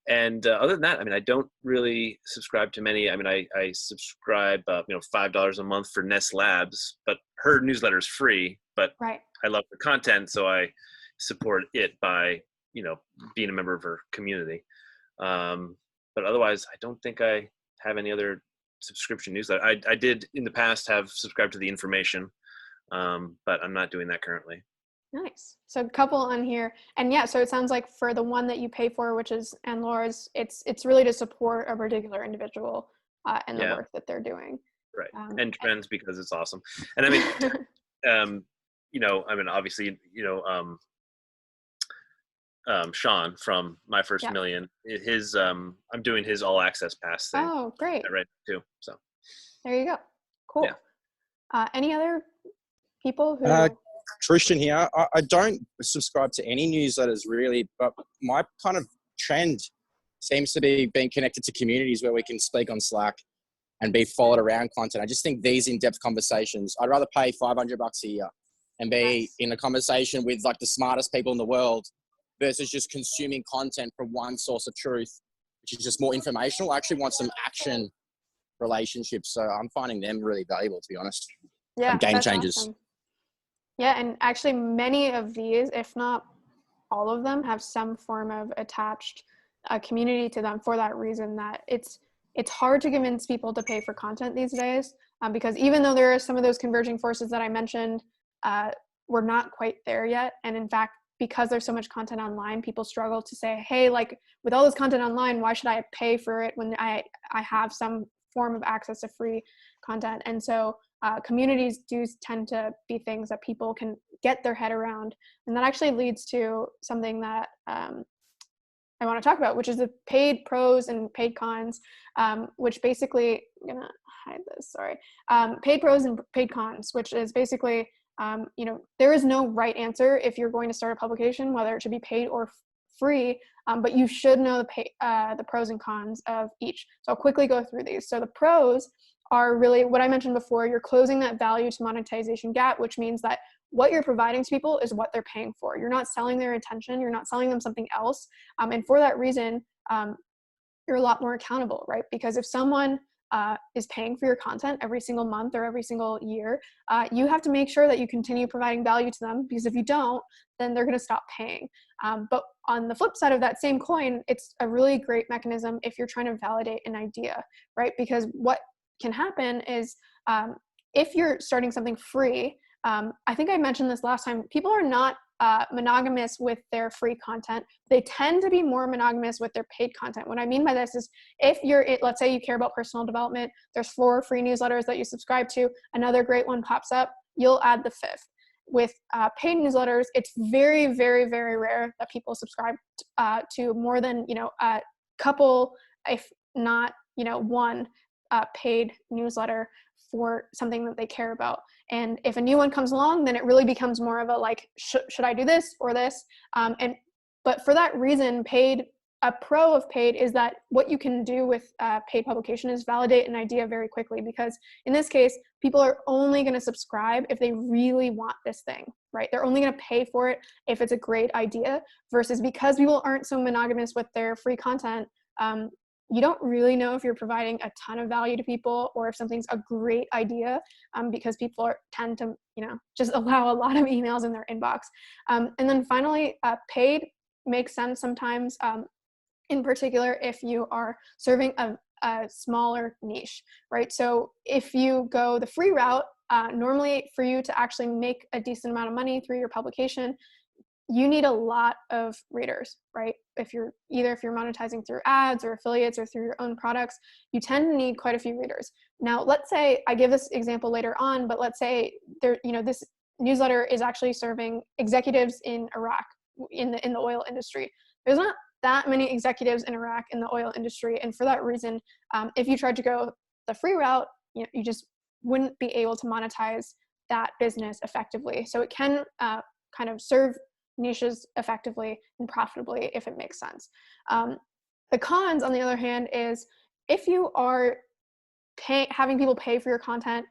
And other than that, I don't really subscribe to many. I subscribe, $5 a month for Nest Labs, but her newsletter is free. But right. I love the content, so I support it by being a member of her community. But otherwise, I don't think I have any other subscription newsletter. I did in the past have subscribed to The Information, but I'm not doing that currently. Nice. So a couple on here. And yeah, so it sounds like for the one that you pay for, which is Ann Laura's, it's really to support a particular individual and the work that they're doing. Right. And Trends because it's awesome. And obviously, Sean from My First Million, his I'm doing his all access pass thing. Oh, great. Right too. So there you go. Cool. Yeah. Any other people who Christian here. I don't subscribe to any newsletters really, but my kind of trend seems to be being connected to communities where we can speak on Slack and be followed around content. I just think these in-depth conversations, I'd rather pay $500 a year and be in a conversation with like the smartest people in the world versus just consuming content from one source of truth, which is just more informational. I actually want some action relationships. So I'm finding them really valuable, to be honest. Yeah, game changers. Awesome. Yeah, and actually many of these, if not all of them, have some form of attached community to them for that reason, that it's hard to convince people to pay for content these days because even though there are some of those converging forces that I mentioned, we're not quite there yet. And in fact, because there's so much content online, people struggle to say, hey, like with all this content online, why should I pay for it when I have some form of access to free content? And so communities do tend to be things that people can get their head around. And that actually leads to something that I want to talk about, which is the paid pros and paid cons, which basically, I'm going to hide this, sorry. Paid pros and paid cons, which is basically, there is no right answer if you're going to start a publication, whether it should be paid or free, but you should know the pros and cons of each. So I'll quickly go through these. So the pros are really what I mentioned before. You're closing that value to monetization gap, which means that what you're providing to people is what they're paying for. You're not selling their attention. You're not selling them something else. And for that reason, you're a lot more accountable, right? Because if someone is paying for your content every single month or every single year, you have to make sure that you continue providing value to them, because if you don't, then they're going to stop paying. But on the flip side of that same coin, it's a really great mechanism if you're trying to validate an idea, right? Because what can happen is if you're starting something free, I think I mentioned this last time, people are not monogamous with their free content. They tend to be more monogamous with their paid content. What I mean by this is if let's say you care about personal development, there's 4 free newsletters that you subscribe to, another great one pops up, you'll add the 5th. with paid newsletters, it's very, very, very rare that people subscribe to more than, a couple, if not, one paid newsletter for something that they care about. And if a new one comes along, then it really becomes more of a like, should I do this or this? But for that reason, a pro of paid is that what you can do with paid publication is validate an idea very quickly, because in this case, people are only going to subscribe if they really want this thing, right? They're only going to pay for it if it's a great idea, versus because people aren't so monogamous with their free content, you don't really know if you're providing a ton of value to people or if something's a great idea, because people tend to, just allow a lot of emails in their inbox. And then finally, paid makes sense sometimes, in particular if you are serving a smaller niche, right? So if you go the free route, normally for you to actually make a decent amount of money through your publication, you need a lot of readers, right? If you're monetizing through ads or affiliates or through your own products, you tend to need quite a few readers. Now, let's say I give this example later on, but let's say this newsletter is actually serving executives in Iraq in the oil industry. There's not that many executives in Iraq in the oil industry, and for that reason, if you tried to go the free route, you just wouldn't be able to monetize that business effectively. So it can kind of serve niches effectively and profitably if it makes sense. The cons, on the other hand, is if you are having people pay for your content,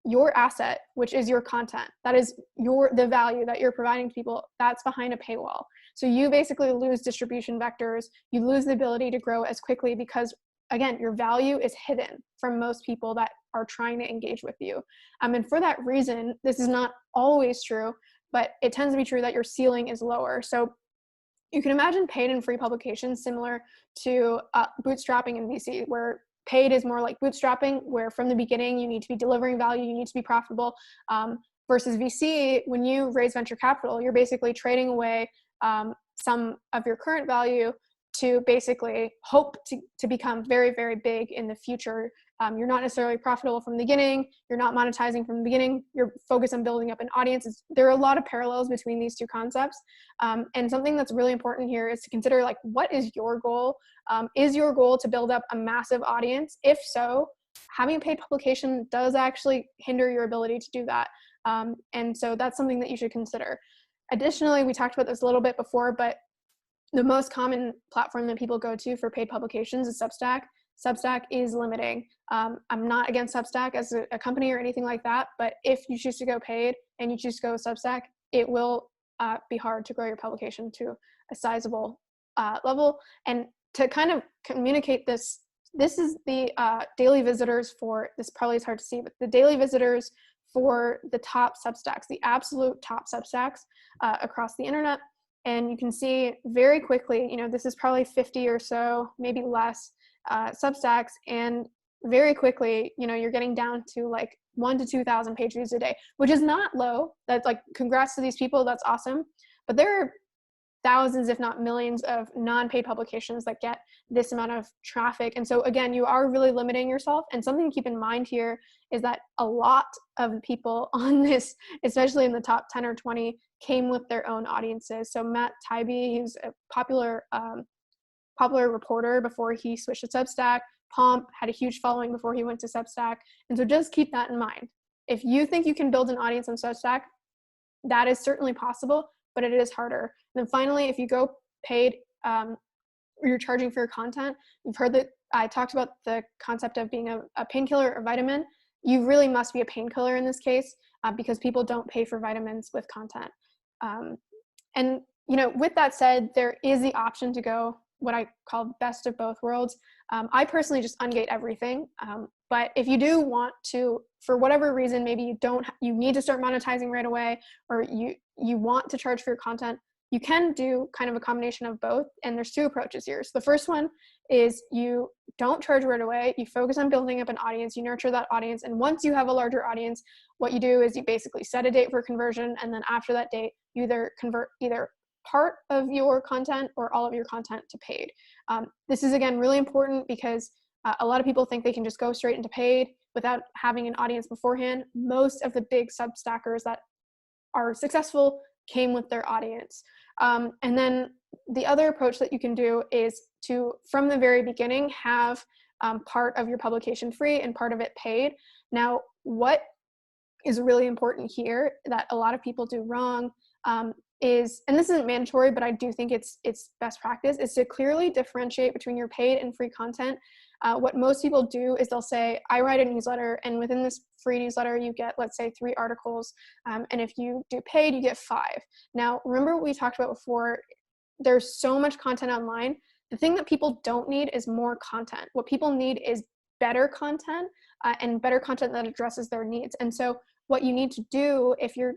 your asset, which is your content, that is the value that you're providing to people, that's behind a paywall. So you basically lose distribution vectors, you lose the ability to grow as quickly because, again, your value is hidden from most people that are trying to engage with you. And for that reason, this is not always true, but it tends to be true that your ceiling is lower. So you can imagine paid and free publications similar to bootstrapping in VC, where paid is more like bootstrapping, where from the beginning you need to be delivering value, you need to be profitable, versus VC, when you raise venture capital, you're basically trading away some of your current value to basically hope to become very, very big in the future. You're not necessarily profitable from the beginning. You're not monetizing from the beginning. You're focused on building up an audience. There are a lot of parallels between these two concepts. And something that's really important here is to consider, like, what is your goal? Is your goal to build up a massive audience? If so, having a paid publication does actually hinder your ability to do that. And so that's something that you should consider. Additionally, we talked about this a little bit before, but the most common platform that people go to for paid publications is Substack. Substack is limiting. I'm not against Substack as a company or anything like that, but if you choose to go paid and you choose to go Substack, it will be hard to grow your publication to a sizable level. And to kind of communicate this is the daily visitors for, this probably is hard to see, but the daily visitors for the top Substacks, the absolute top Substacks across the internet. And you can see very quickly, this is probably 50 or so, maybe less Substacks. And very quickly, you're getting down to like 1,000 to 2,000 page views a day, which is not low. That's like, congrats to these people. That's awesome. But there are thousands, if not millions, of non-paid publications that get this amount of traffic. And so again, you are really limiting yourself. And something to keep in mind here is that a lot of people on this, especially in the top 10 or 20, came with their own audiences. So Matt Taibbi, he's a popular reporter before he switched to Substack. Pomp had a huge following before he went to Substack. And so just keep that in mind. If you think you can build an audience on Substack, that is certainly possible, but it is harder. And then finally, if you go paid, you're charging for your content. You've heard that I talked about the concept of being a painkiller or vitamin. You really must be a painkiller in this case, because people don't pay for vitamins with content. And with that said, there is the option to go what I call best of both worlds. I personally just ungate everything. But if you do want to, for whatever reason, maybe you need to start monetizing right away, or you want to charge for your content, you can do kind of a combination of both. And there's two approaches here. So the first one is you don't charge right away. You focus on building up an audience, you nurture that audience. And once you have a larger audience, what you do is you basically set a date for conversion. And then after that date, you either convert either part of your content or all of your content to paid. This is, again, really important because a lot of people think they can just go straight into paid without having an audience beforehand. Most of the big Substackers that are successful came with their audience. And then the other approach that you can do is to, from the very beginning, have part of your publication free and part of it paid. Now, what is really important here that a lot of people do wrong is, and this isn't mandatory, but I do think it's best practice, is to clearly differentiate between your paid and free content. What most people do is they'll say, I write a newsletter, and within this free newsletter, you get, let's say, 3 articles. And if you do paid, you get 5. Now, remember what we talked about before, there's so much content online. The thing that people don't need is more content. What people need is better content and better content that addresses their needs. And so what you need to do if you're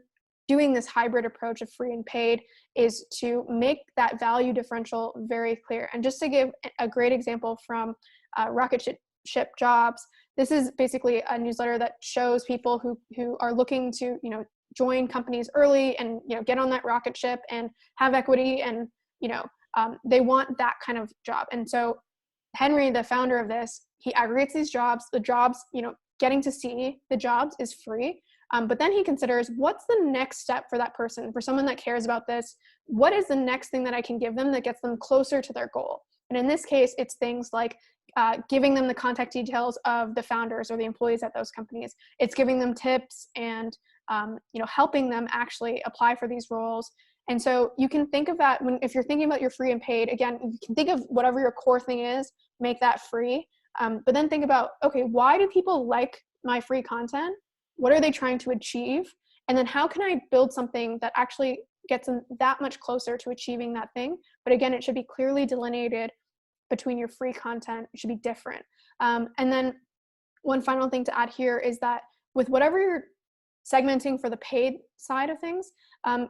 doing this hybrid approach of free and paid is to make that value differential very clear. And just to give a great example from Rocket Ship Jobs, this is basically a newsletter that shows people who are looking to, join companies early and, get on that rocket ship and have equity and, they want that kind of job. And so Henry, the founder of this, he aggregates these jobs. The jobs, getting to see the jobs is free. But then he considers, what's the next step for that person, for someone that cares about this? What is the next thing that I can give them that gets them closer to their goal? And in this case, it's things like giving them the contact details of the founders or the employees at those companies. It's giving them tips and helping them actually apply for these roles. And so you can think of that if you're thinking about your free and paid, again, you can think of whatever your core thing is, make that free. But then think about, okay, why do people like my free content? What are they trying to achieve? And then how can I build something that actually gets them that much closer to achieving that thing? But again, it should be clearly delineated between your free content. It should be different. And then one final thing to add here is that with whatever you're segmenting for the paid side of things,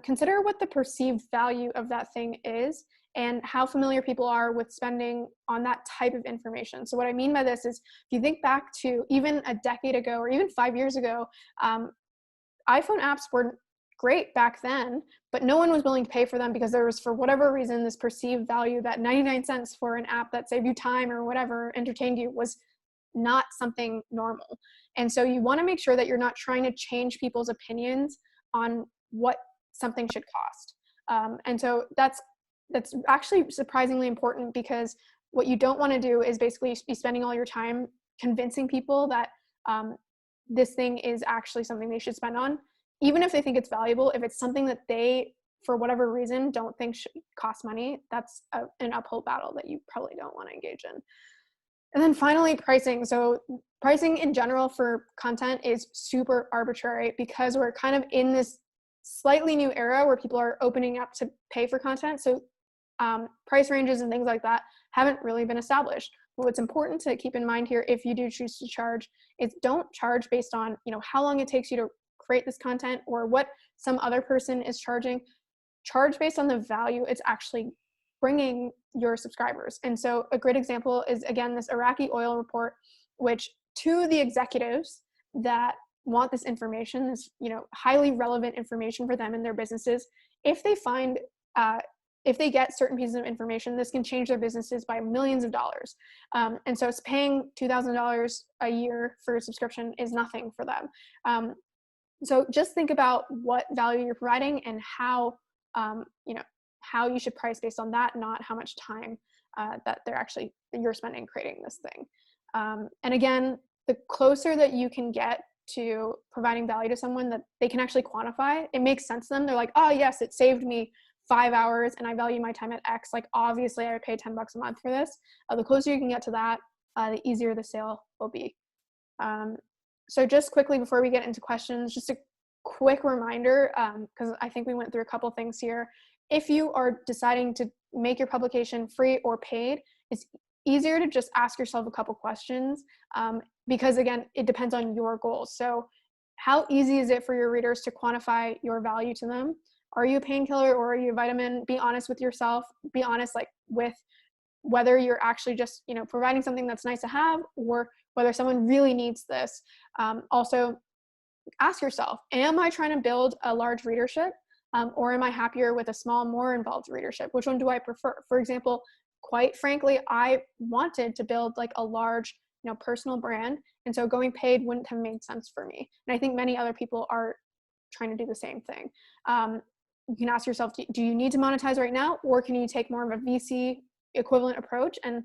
consider what the perceived value of that thing is and how familiar people are with spending on that type of information. So what I mean by this is, if you think back to even a decade ago or even 5 years ago, iPhone apps were great back then, but no one was willing to pay for them because there was, for whatever reason, this perceived value that 99 cents for an app that saved you time or whatever, entertained you, was not something normal. And so you want to make sure that you're not trying to change people's opinions on what something should cost. And so that's actually surprisingly important, because what you don't want to do is basically be spending all your time convincing people that this thing is actually something they should spend on, even if they think it's valuable. If it's something that they, for whatever reason, don't think should cost money, that's an uphill battle that you probably don't want to engage in. And then finally, pricing. So pricing in general for content is super arbitrary, because we're kind of in this slightly new era where people are opening up to pay for content. So price ranges and things like that haven't really been established. But what's important to keep in mind here, if you do choose to charge, is don't charge based on how long it takes you to create this content or what some other person is charging. Charge based on the value it's actually bringing your subscribers. And so a great example is, again, this Iraqi oil report, which to the executives that want this information, this highly relevant information for them and their businesses, if they find if they get certain pieces of information, this can change their businesses by millions of dollars. And so it's paying $2,000 a year for a subscription is nothing for them. So just think about what value you're providing and how how you should price based on that, not how much time that you're spending creating this thing. And again, the closer that you can get to providing value to someone that they can actually quantify, it makes sense to them. They're like, oh yes, it saved me 5 hours and I value my time at X. Like, obviously I would pay $10 a month for this. The closer you can get to that, the easier the sale will be. So just quickly before we get into questions, just a quick reminder, because I think we went through a couple things here. If you are deciding to make your publication free or paid, it's easier to just ask yourself a couple questions, because again, it depends on your goals. So how easy is it for your readers to quantify your value to them? Are you a painkiller or are you a vitamin? Be honest with yourself. Be honest with whether you're actually just providing something that's nice to have, or whether someone really needs this. Also, ask yourself, am I trying to build a large readership, or am I happier with a small, more involved readership? Which one do I prefer? For example, quite frankly, I wanted to build a large personal brand, and so going paid wouldn't have made sense for me. And I think many other people are trying to do the same thing. You can ask yourself, do you need to monetize right now, or can you take more of a VC equivalent approach and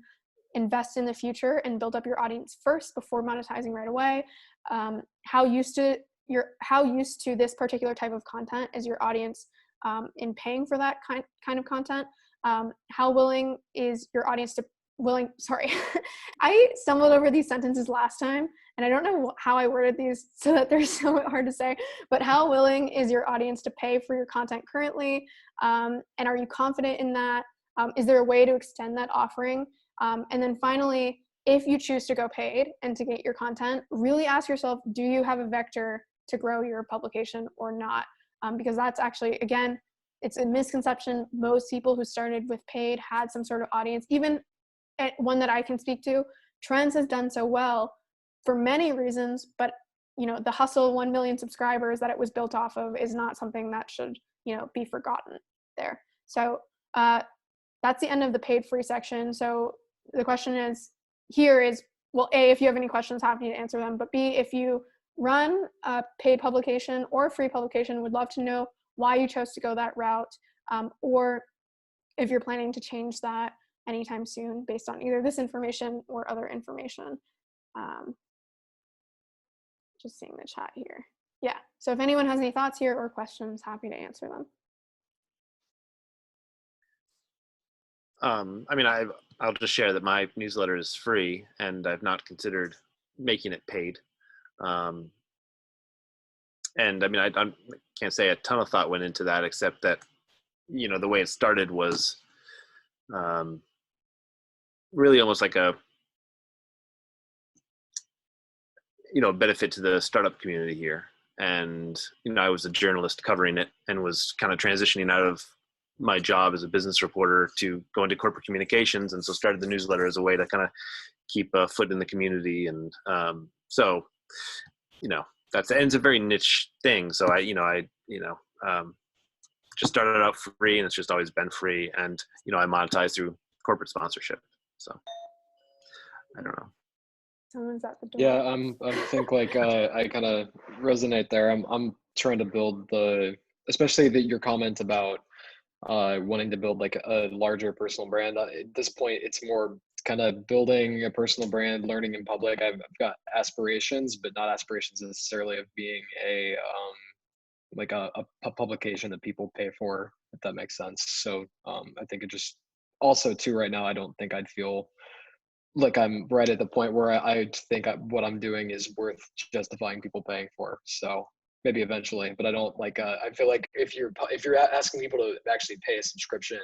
invest in the future and build up your audience first before monetizing right away? How used to this particular type of content is your audience in paying for that kind of content? How willing is your audience to sorry, I stumbled over these sentences last time, and I don't know how I worded these so that they're so hard to say, but how willing is your audience to pay for your content currently? And are you confident in that? Is there a way to extend that offering? And then finally, if you choose to go paid and to get your content, really ask yourself, do you have a vector to grow your publication or not? Because that's actually, again, it's a misconception. Most people who started with paid had some sort of audience. Even one that I can speak to, Trends has done so well for many reasons, but the hustle 1 million subscribers that it was built off of is not something that should be forgotten there. So that's the end of the paid free section. So the question is, well, A, if you have any questions, happy to answer them, but B, if you run a paid publication or a free publication, would love to know why you chose to go that route, or if you're planning to change that anytime soon based on either this information or other information. Just seeing the chat here. Yeah, so if anyone has any thoughts here or questions, happy to answer them. I mean, I'll just share that my newsletter is free, and I've not considered making it paid. And I mean, I can't say a ton of thought went into that, except that the way it started was really almost like a benefit to the startup community here. And I was a journalist covering it and was kind of transitioning out of my job as a business reporter to go into corporate communications, and so started the newsletter as a way to kind of keep a foot in the community. And so that's, and it's a very niche thing. So I just started out free, and it's just always been free. And I monetize through corporate sponsorship. So I don't know. Someone's at the door. Yeah, I think I kind of resonate there. I'm trying to build especially your comment about wanting to build like a larger personal brand. At this point, it's more kind of building a personal brand, learning in public. I've got aspirations, but not aspirations necessarily of being a publication that people pay for, if that makes sense. So I think it just also too right now, I don't think I'd feel like I'm right at the point where I think what I'm doing is worth justifying people paying for. So maybe eventually, but I don't I feel like if you're asking people to actually pay a subscription,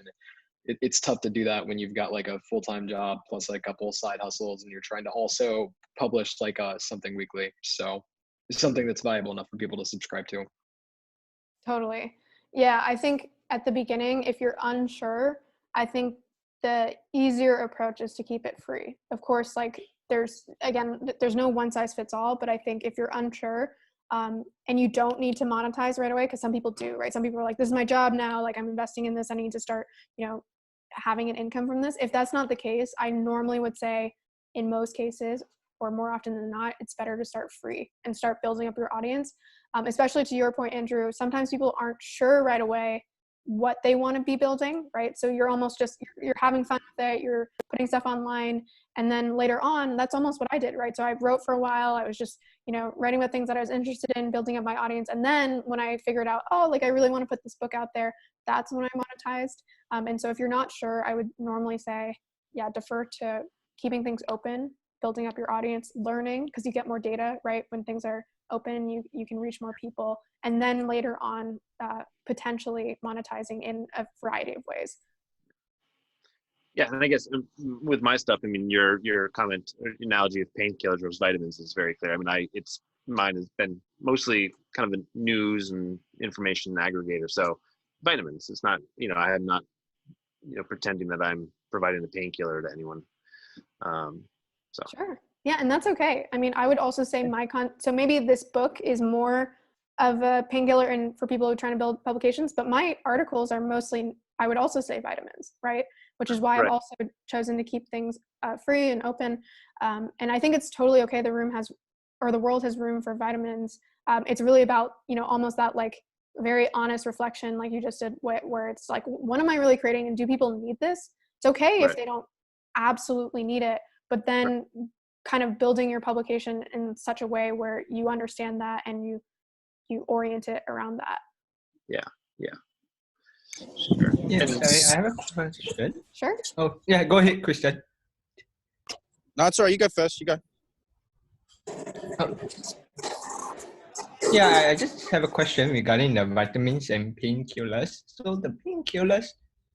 it's tough to do that when you've got like a full-time job plus like a couple side hustles, and you're trying to also publish like something weekly. So it's something that's valuable enough for people to subscribe to. Totally. Yeah, I think at the beginning, if you're unsure, I think the easier approach is to keep it free. Of course, like there's no one size fits all, but I think if you're unsure, and you don't need to monetize right away, because some people do, right? Some people are like, this is my job now, like I'm investing in this, I need to start, having an income from this. If that's not the case, I normally would say in most cases, or more often than not, it's better to start free and start building up your audience. Especially to your point, Andrew, sometimes people aren't sure right away what they want to be building, right? So you're almost just, you're having fun with it, you're putting stuff online, and then later on, that's almost what I did, right? So I wrote for a while, I was just, writing about things that I was interested in, building up my audience. And then when I figured out, oh, like I really want to put this book out there, that's when I monetized. And so if you're not sure, I would normally say, yeah, defer to keeping things open, building up your audience, learning, because you get more data, right? When things are open, you can reach more people. And then later on, potentially monetizing in a variety of ways. Yeah, and I guess with my stuff, I mean, your comment or analogy of painkillers versus vitamins is very clear. I mean, mine has been mostly kind of a news and information aggregator. So vitamins, it's not, I am not, pretending that I'm providing a painkiller to anyone. So sure, yeah, and that's okay. I mean, I would also say so maybe this book is more of a painkiller and for people who are trying to build publications, but my articles are mostly, I would also say, vitamins, right? Which is why I've also chosen to keep things free and open. And I think it's totally okay. The world has room for vitamins. It's really about, almost that like very honest reflection, like you just did, where it's like, what am I really creating, and do people need this? It's okay if Right. they don't absolutely need it, but then kind of building your publication in such a way where you understand that and you orient it around that. Yeah. Sure. Yeah, And I have a question. Sure. Oh, yeah, go ahead, Christian. No, it's all right. You go first. You go. Oh, yeah, I just have a question regarding the vitamins and painkillers. So the painkillers,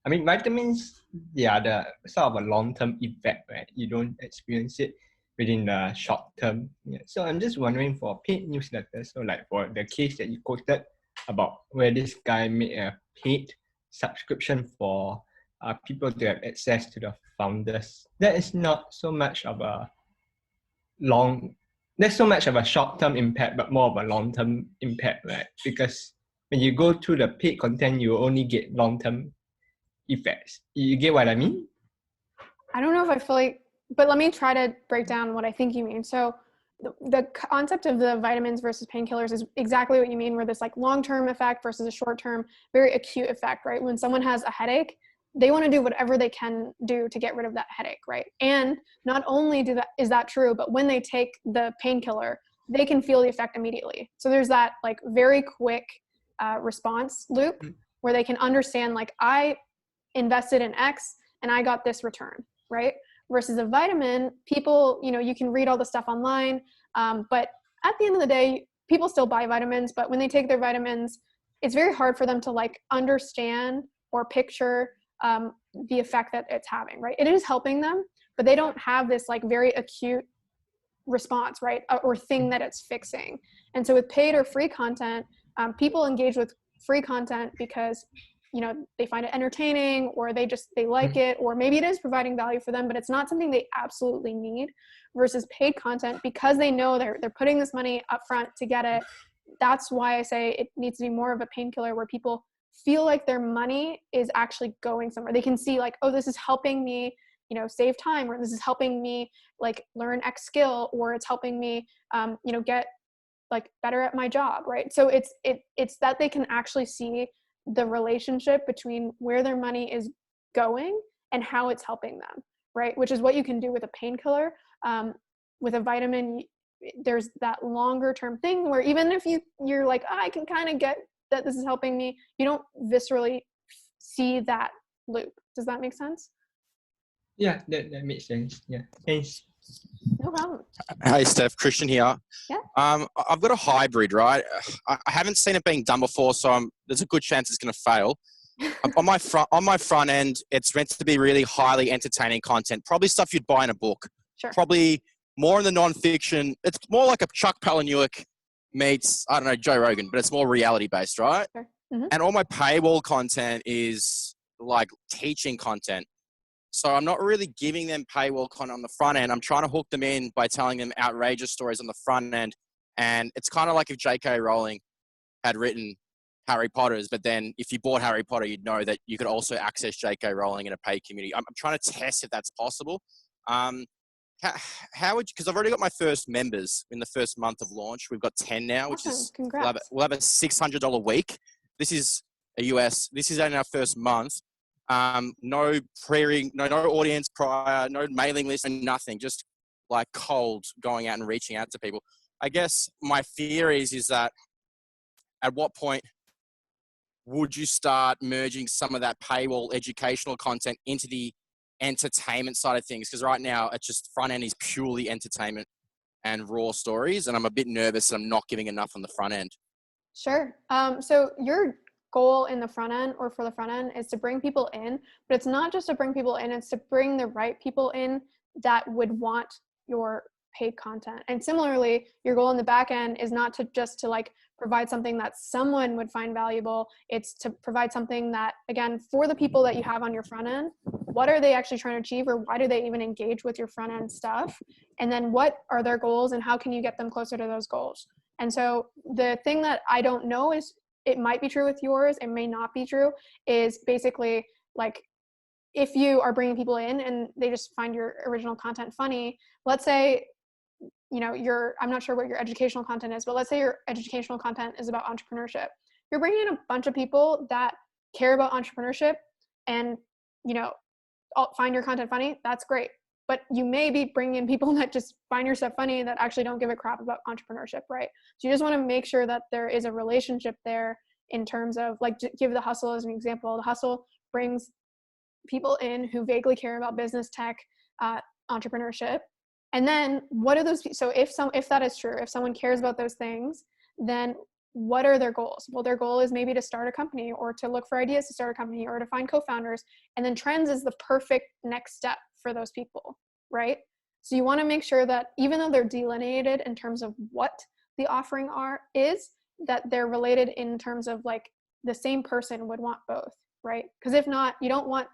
I mean, vitamins, they are the sort of a long-term effect, right? You don't experience it within the short term. Yeah. So I'm just wondering for paid newsletters, so like for the case that you quoted about where this guy made a paid subscription for people to have access to the founders, that is not so much of a long there's so much of a short-term impact, but more of a long-term impact, right? Because when you go to the paid content, you only get long-term effects. You get what I mean? I don't know if I fully, but let me try to break down what I think you mean. So the concept of the vitamins versus painkillers is exactly what you mean, where this like long-term effect versus a short-term, very acute effect, right? When someone has a headache, they want to do whatever they can do to get rid of that headache, right? And not only is that true, but when they take the painkiller, they can feel the effect immediately. So there's that like very quick response loop where they can understand, like, I invested in X and I got this return, right? Versus a vitamin, people, you can read all the stuff online, but at the end of the day, people still buy vitamins, but when they take their vitamins, it's very hard for them to like understand or picture the effect that it's having, right? It is helping them, but they don't have this like very acute response, right? Or thing that it's fixing. And so with paid or free content, people engage with free content because they find it entertaining, or they like it, or maybe it is providing value for them, but it's not something they absolutely need. Versus paid content, because they know they're putting this money up front to get it. That's why I say it needs to be more of a painkiller, where people feel like their money is actually going somewhere. They can see like, oh, this is helping me save time, or this is helping me like learn X skill, or it's helping me get like better at my job, right? So it's that they can actually see the relationship between where their money is going and how it's helping them, right? Which is what you can do with a painkiller. With a vitamin, there's that longer term thing where even if you're like, oh, I can kind of get that this is helping me, you don't viscerally see that loop. Does that make sense? Yeah, that makes sense. Yeah, thanks. No problem. Hey, Steph, Christian here. Yeah. I've got a hybrid, right? I haven't seen it being done before, so there's a good chance it's going to fail. On my front end, it's meant to be really highly entertaining content, probably stuff you'd buy in a book. Sure. Probably more in the non-fiction. It's more like a Chuck Palahniuk meets, I don't know, Joe Rogan, but it's more reality-based, right? Sure. Mm-hmm. And all my paywall content is like teaching content. So I'm not really giving them paywall content on the front end. I'm trying to hook them in by telling them outrageous stories on the front end. And it's kind of like if J.K. Rowling had written Harry Potter's, but then if you bought Harry Potter, you'd know that you could also access J.K. Rowling in a paid community. I'm trying to test if that's possible. How would you, because I've already got my first members in the first month of launch. We've got 10 now, which is, congrats. we'll have a $600 week. This is this is only our first month. No audience prior, no mailing list, and nothing, just like cold going out and reaching out to people. I guess my fear is that at what point would you start merging some of that paywall educational content into the entertainment side of things? Because right now it's just front end is purely entertainment and raw stories, and I'm a bit nervous that I'm not giving enough on the front end. Sure. So your goal in the front end, or for the front end, is to bring people in, but it's not just to bring people in, it's to bring the right people in that would want your paid content. And similarly, your goal in the back end is not to just to like provide something that someone would find valuable. It's to provide something that, again, for the people that you have on your front end, what are they actually trying to achieve, or why do they even engage with your front end stuff? And then what are their goals, and how can you get them closer to those goals? And so the thing that I don't know is, it might be true with yours, it may not be true, is basically like, if you are bringing people in and they just find your original content funny, let's say I'm not sure what your educational content is, but let's say your educational content is about entrepreneurship. You're bringing in a bunch of people that care about entrepreneurship and, find your content funny. That's great. But you may be bringing in people that just find your stuff funny that actually don't give a crap about entrepreneurship, right? So you just want to make sure that there is a relationship there in terms of, like, give The Hustle as an example. The Hustle brings people in who vaguely care about business, tech, entrepreneurship. And then what are those? So if that is true, if someone cares about those things, then what are their goals? Well, their goal is maybe to start a company or to look for ideas to start a company or to find co-founders. And then trends is the perfect next step for those people, right? So you want to make sure that even though they're delineated in terms of what the offering is, that they're related in terms of, like, the same person would want both, right? Because if not, you don't want,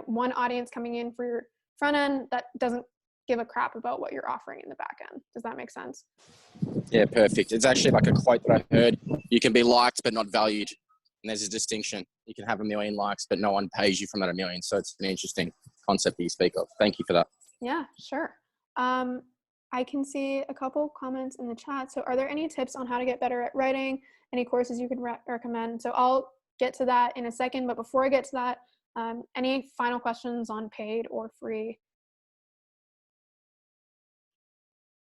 one audience coming in for your front end that doesn't give a crap about what you're offering in the back end. Does that make sense? Yeah, perfect. It's actually like a quote that I heard. You can be liked but not valued. And there's a distinction. You can have 1 million likes, but no one pays you from that 1 million. So it's an interesting concept that you speak of. Thank you for that. Yeah, sure. I can see a couple comments in the chat. So are there any tips on how to get better at writing? Any courses you could recommend? So I'll get to that in a second. But before I get to that, any final questions on paid or free?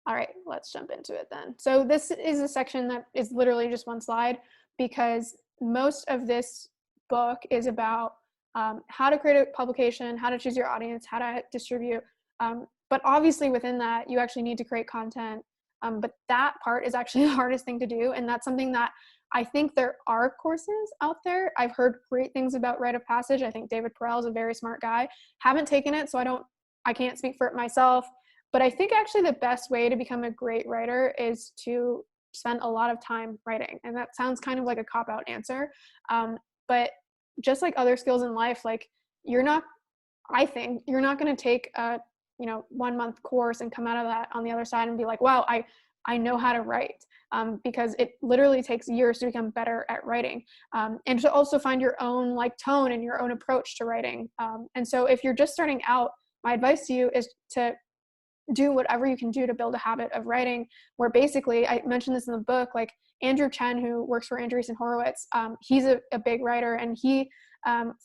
All right, let's jump into it then. So this is a section that is literally just one slide, because most of this book is about how to create a publication, how to choose your audience, how to distribute. But obviously within that, you actually need to create content. But that part is actually the hardest thing to do. And that's something that I think there are courses out there. I've heard great things about Rite of Passage. I think David Perel is a very smart guy. Haven't taken it, so I can't speak for it myself. But I think actually the best way to become a great writer is to spend a lot of time writing. And that sounds kind of like a cop-out answer. But just like other skills in life, like I think you're not going to take a 1 month course and come out of that on the other side and be like, wow, I know how to write, because it literally takes years to become better at writing, and to also find your own, like, tone and your own approach to writing. And so if you're just starting out, my advice to you is to do whatever you can do to build a habit of writing, where basically, I mentioned this in the book, like Andrew Chen, who works for Andreessen Horowitz, he's a big writer, and he,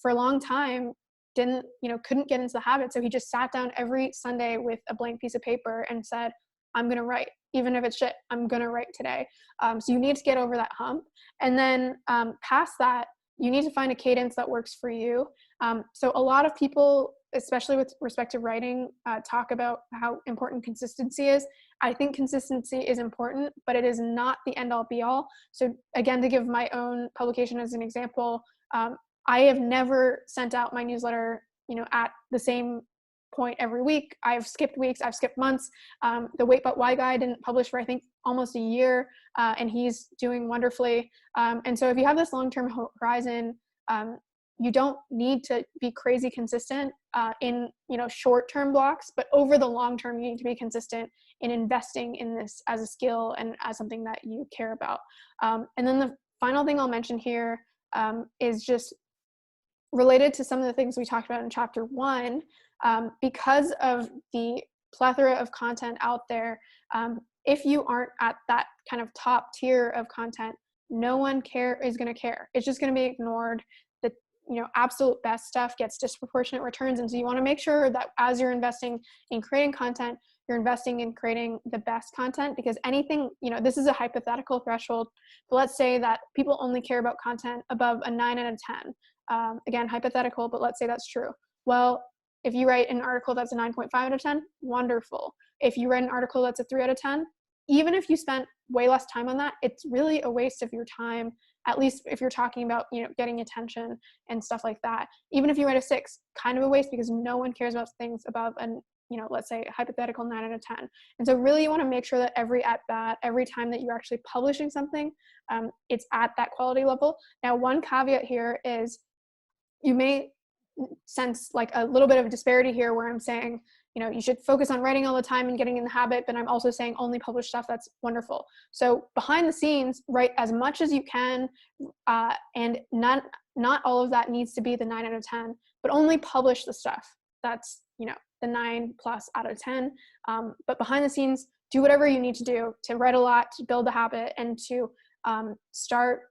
for a long time, couldn't get into the habit. So he just sat down every Sunday with a blank piece of paper and said, I'm going to write, even if it's shit, I'm going to write today. So you need to get over that hump. And then past that, you need to find a cadence that works for you. So a lot of people, especially with respect to writing, talk about how important consistency is. I think consistency is important, but it is not the end all be all. So again, to give my own publication as an example, I have never sent out my newsletter, at the same point every week. I've skipped weeks, I've skipped months. The Wait But Why guy didn't publish for, I think, almost a year, and he's doing wonderfully. And so if you have this long-term horizon, you don't need to be crazy consistent in short-term blocks, but over the long term, you need to be consistent in investing in this as a skill and as something that you care about. And then the final thing I'll mention here is just related to some of the things we talked about in chapter 1. Because of the plethora of content out there, if you aren't at that kind of top tier of content, no one is going to care. It's just going to be ignored. The absolute best stuff gets disproportionate returns. And so you want to make sure that as you're investing in creating content, you're investing in creating the best content, because anything, this is a hypothetical threshold, but let's say that people only care about content above a 9 out of 10. Again, hypothetical, but let's say that's true. Well, if you write an article that's a 9.5 out of 10, wonderful. If you write an article that's a 3 out of 10, even if you spent way less time on that, it's really a waste of your time, at least if you're talking about, getting attention and stuff like that. Even if you write a 6, kind of a waste, because no one cares about things above an, let's say hypothetical 9 out of 10. And so really you want to make sure that every at-bat, every time that you're actually publishing something, it's at that quality level. Now, one caveat here is you may sense like a little bit of a disparity here where I'm saying, you should focus on writing all the time and getting in the habit, but I'm also saying only publish stuff that's wonderful. So behind the scenes, write as much as you can, and not all of that needs to be the 9 out of 10, but only publish the stuff that's, the 9+ out of 10. But behind the scenes, do whatever you need to do to write a lot, to build a habit, and to start,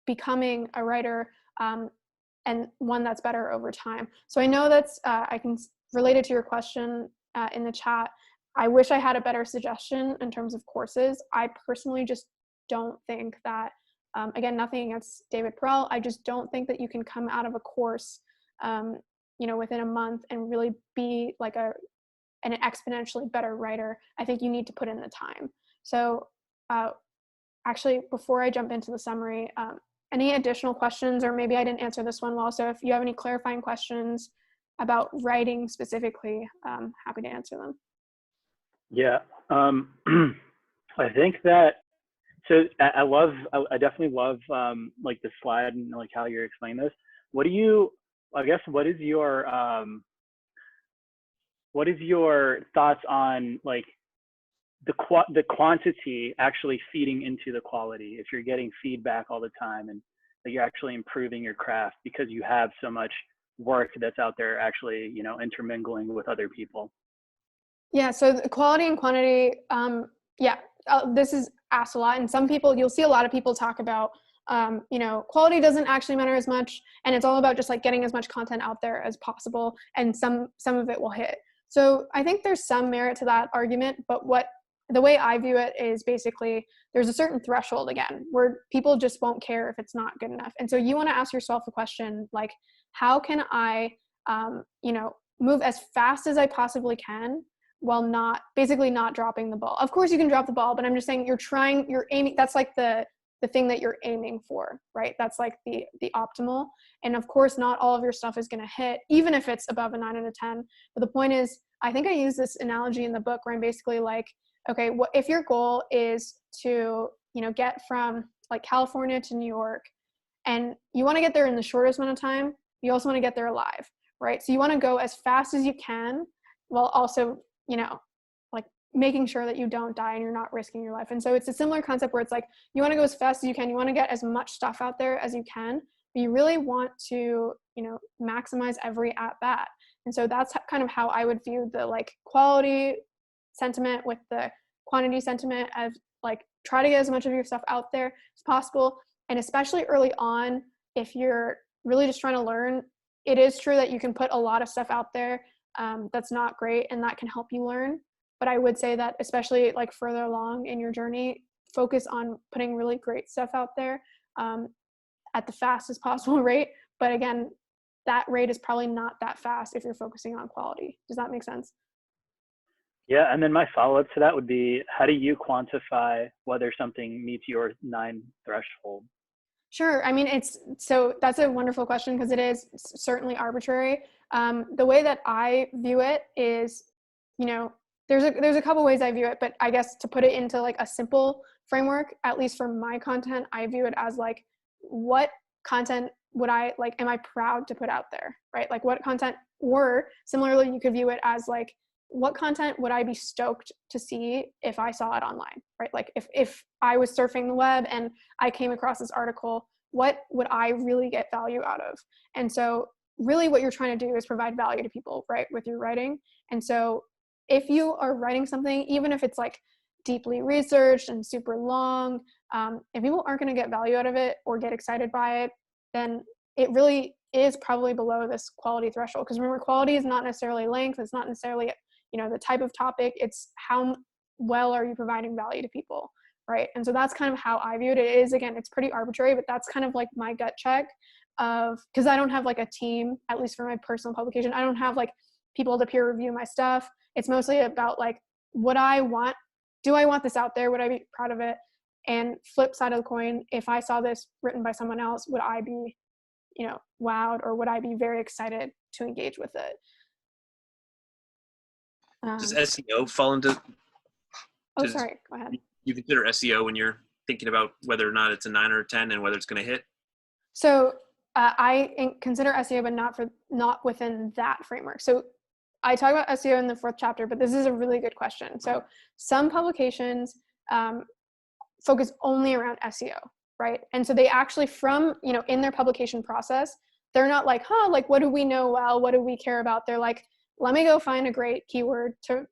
becoming a writer, and one that's better over time. So I know that's, I can relate it to your question in the chat. I wish I had a better suggestion in terms of courses. I personally just don't think that, again, nothing against David Perel, I just don't think that you can come out of a course, within a month and really be like an exponentially better writer. I think you need to put in the time. So actually, before I jump into the summary, any additional questions, or maybe I didn't answer this one well, so if you have any clarifying questions about writing specifically, happy to answer them. Yeah, I think that, so I definitely love like the slide and like how you're explaining this. What is your thoughts on like the quantity actually feeding into the quality? If you're getting feedback all the time and that you're actually improving your craft because you have so much work that's out there actually, intermingling with other people. Yeah, so the quality and quantity, this is asked a lot, and you'll see a lot of people talk about, quality doesn't actually matter as much, and it's all about just like getting as much content out there as possible, and some of it will hit. So I think there's some merit to that argument, but the way I view it is basically there's a certain threshold, again, where people just won't care if it's not good enough. And so you want to ask yourself a question like, how can I, move as fast as I possibly can while not dropping the ball? Of course you can drop the ball, but I'm just saying you're aiming, that's like the thing that you're aiming for, right? That's like the optimal. And of course, not all of your stuff is going to hit, even if it's above a 9 out of 10. But the point is, I think I use this analogy in the book where I'm basically like, okay, if your goal is to, get from like California to New York, and you want to get there in the shortest amount of time, you also want to get there alive, right? So you want to go as fast as you can while also, like making sure that you don't die and you're not risking your life. And so it's a similar concept where it's like, you want to go as fast as you can, you want to get as much stuff out there as you can, but you really want to, maximize every at bat. And so that's kind of how I would view the like quality sentiment with the quantity sentiment of like, try to get as much of your stuff out there as possible. And especially early on, if you're really just trying to learn, it is true that you can put a lot of stuff out there that's not great, and that can help you learn. But I would say that especially like further along in your journey, focus on putting really great stuff out there at the fastest possible rate. But again, that rate is probably not that fast if you're focusing on quality. Does that make sense? Yeah, and then my follow-up to that would be, how do you quantify whether something meets your 9 threshold? Sure. I mean, that's a wonderful question because it is certainly arbitrary. The way that I view it is, there's a couple ways I view it, but I guess to put it into like a simple framework, at least for my content, I view it as like, what content would am I proud to put out there, right? Like what content, or similarly, you could view it as like, what content would I be stoked to see if I saw it online, right? Like if I was surfing the web and I came across this article, what would I really get value out of? And so really what you're trying to do is provide value to people, right, with your writing. And so if you are writing something, even if it's like deeply researched and super long, if people aren't going to get value out of it or get excited by it, then it really is probably below this quality threshold. Because remember, quality is not necessarily length. It's not necessarily, the type of topic. It's how well are you providing value to people, right? And so that's kind of how I view it. It is, again, it's pretty arbitrary, but that's kind of like my gut check of, because I don't have like a team, at least for my personal publication. I don't have like people to peer review my stuff. It's mostly about like, what I want. Do I want this out there? Would I be proud of it? And flip side of the coin, if I saw this written by someone else, would I be, wowed, or would I be very excited to engage with it? Does SEO fall into? Sorry, go ahead. You consider SEO when you're thinking about whether or not it's a 9 or a 10 and whether it's going to hit? So I consider SEO, but not within that framework. So I talk about SEO in the 4th chapter, but this is a really good question. So some publications focus only around SEO, right? And so they actually in their publication process, they're not like, what do we know well? What do we care about? They're like, let me go find a great keyword to,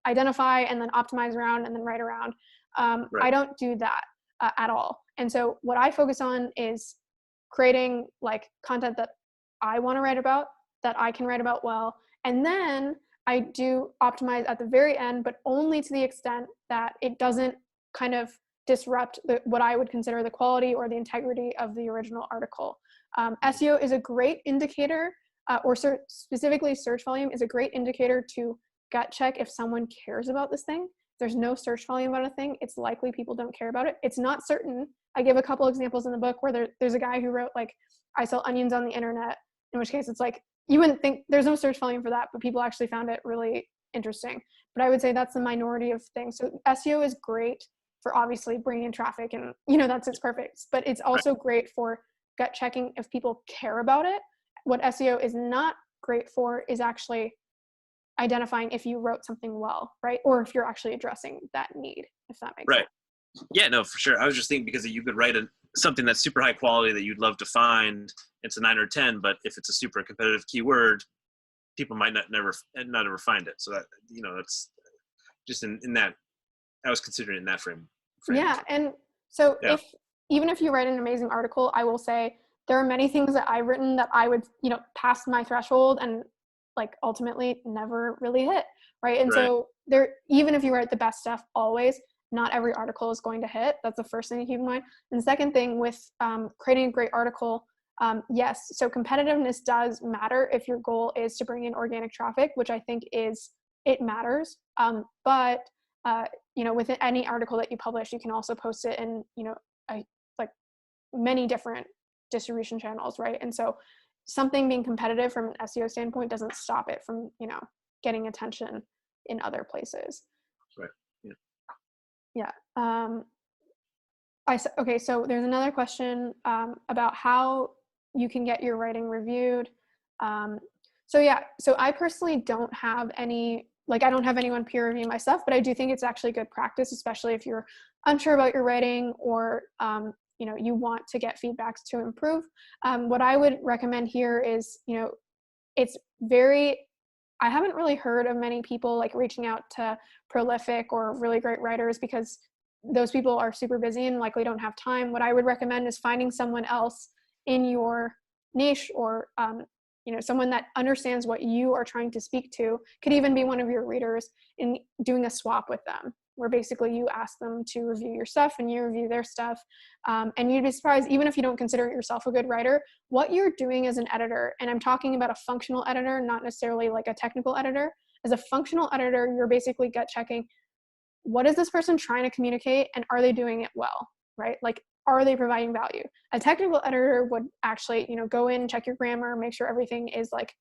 identify and then optimize around and then write around. Right. I don't do that at all. And so what I focus on is creating like content that I want to write about, that I can write about well. And then I do optimize at the very end, but only to the extent that it doesn't kind of disrupt what I would consider the quality or the integrity of the original article. SEO is a great indicator, or specifically search volume is a great indicator to gut check if someone cares about this thing. If there's no search volume about a thing, it's likely people don't care about it. It's not certain. I give a couple examples in the book where there's a guy who wrote like, I sell onions on the internet, in which case it's like, you wouldn't think there's no search volume for that, but people actually found it really interesting. But I would say that's the minority of things. So SEO is great for obviously bringing in traffic, and that's its purpose, but it's also great for gut checking if people care about it. What SEO is not great for is actually identifying if you wrote something well, right? Or if you're actually addressing that need, if that makes sense. Yeah, no, for sure. I was just thinking because you could write something that's super high quality that you'd love to find. It's a 9 or 10, but if it's a super competitive keyword, people might not ever find it. So that, it's just in that, I was considering in that frame. Yeah. And so even if you write an amazing article, I will say there are many things that I've written that I would, pass my threshold and like ultimately never really hit. Right. And so even if you write the best stuff always, not every article is going to hit. That's the first thing to keep in mind. And the second thing with creating a great article, yes, so competitiveness does matter if your goal is to bring in organic traffic, which I think it matters. But within any article that you publish, you can also post it in, like many different distribution channels, right? And so something being competitive from an SEO standpoint doesn't stop it from, getting attention in other places. Right. Yeah. Okay, so there's another question about how you can get your writing reviewed. So I personally don't have I don't have anyone peer review my stuff, but I do think it's actually good practice, especially if you're unsure about your writing or, you want to get feedbacks to improve. What I would recommend here is, I haven't really heard of many people like reaching out to prolific or really great writers because those people are super busy and likely don't have time. What I would recommend is finding someone else in your niche or, someone that understands what you are trying to speak to. Could even be one of your readers, and doing a swap with them where basically you ask them to review your stuff and you review their stuff. And you'd be surprised, even if you don't consider yourself a good writer, what you're doing as an editor, and I'm talking about a functional editor, not necessarily like a technical editor. As a functional editor, you're basically gut checking, what is this person trying to communicate and are they doing it well, right? Like, are they providing value? A technical editor would actually, go in, check your grammar, make sure everything is like,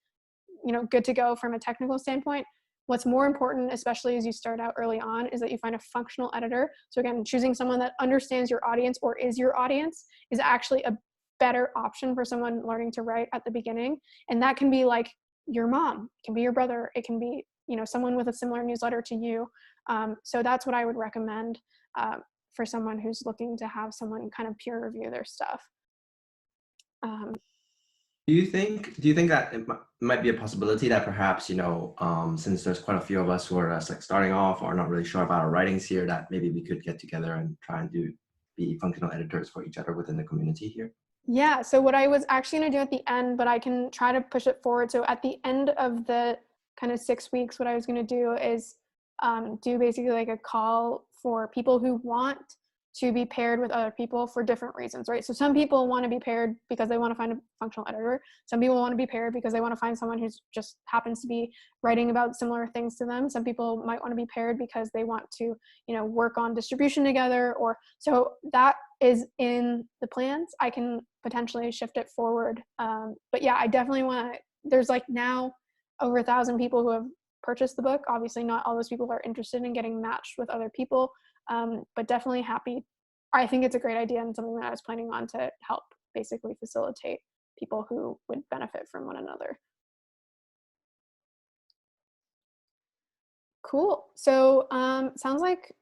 good to go from a technical standpoint. What's more important, especially as you start out early on, is that you find a functional editor. So again, choosing someone that understands your audience or is your audience is actually a better option for someone learning to write at the beginning. And that can be like your mom, it can be your brother, it can be, someone with a similar newsletter to you. So that's what I would recommend for someone who's looking to have someone kind of peer review their stuff. Do you think that it might be a possibility that perhaps, since there's quite a few of us who are just like starting off or not really sure about our writings here, that maybe we could get together and try and be functional editors for each other within the community here? Yeah, so what I was actually going to do at the end, but I can try to push it forward. So at the end of the kind of 6 weeks, what I was going to do is do basically like a call for people who want to be paired with other people for different reasons, right? So some people want to be paired because they want to find a functional editor. Some people want to be paired because they want to find someone who just happens to be writing about similar things to them. Some people might want to be paired because they want to, work on distribution together, or so that is in the plans. I can potentially shift it forward. But yeah, I definitely want to, there's like now over 1,000 people who have purchased the book. Obviously not all those people are interested in getting matched with other people. But definitely happy. I think it's a great idea and something that I was planning on to help basically facilitate people who would benefit from one another. Cool. So sounds like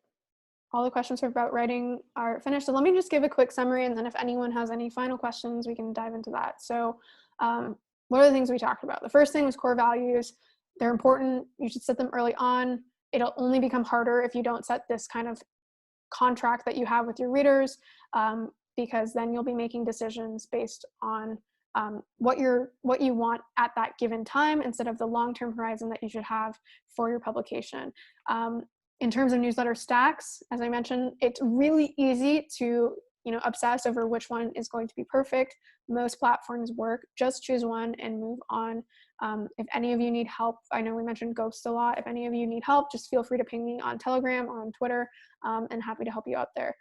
all the questions about writing are finished. So let me just give a quick summary, and then if anyone has any final questions, we can dive into that. So what are the things we talked about? The first thing was core values. They're important. You should set them early on. it'll only become harder if you don't set this kind of contract that you have with your readers, because then you'll be making decisions based on what you want at that given time instead of the long-term horizon that you should have for your publication. In terms of newsletter stacks, as I mentioned, it's really easy to obsess over which one is going to be perfect. Most platforms work. Just choose one and move on. If any of you need help, I know we mentioned Ghost a lot. If any of you need help, just feel free to ping me on Telegram or on Twitter, and happy to help you out there.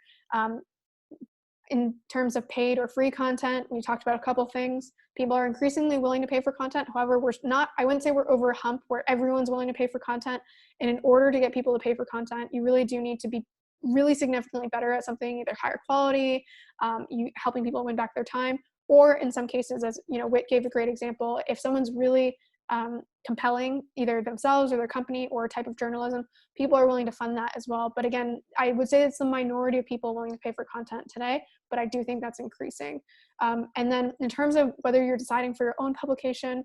In terms of paid or free content, we talked about a couple things. People are increasingly willing to pay for content. However, I wouldn't say we're over a hump where everyone's willing to pay for content. And in order to get people to pay for content, you really do need to be really significantly better at something, either higher quality, helping people win back their time, or in some cases, as Whit gave a great example, if someone's really compelling, either themselves or their company or a type of journalism, people are willing to fund that as well. But again, I would say it's the minority of people willing to pay for content today, but I do think that's increasing. And then in terms of whether you're deciding for your own publication,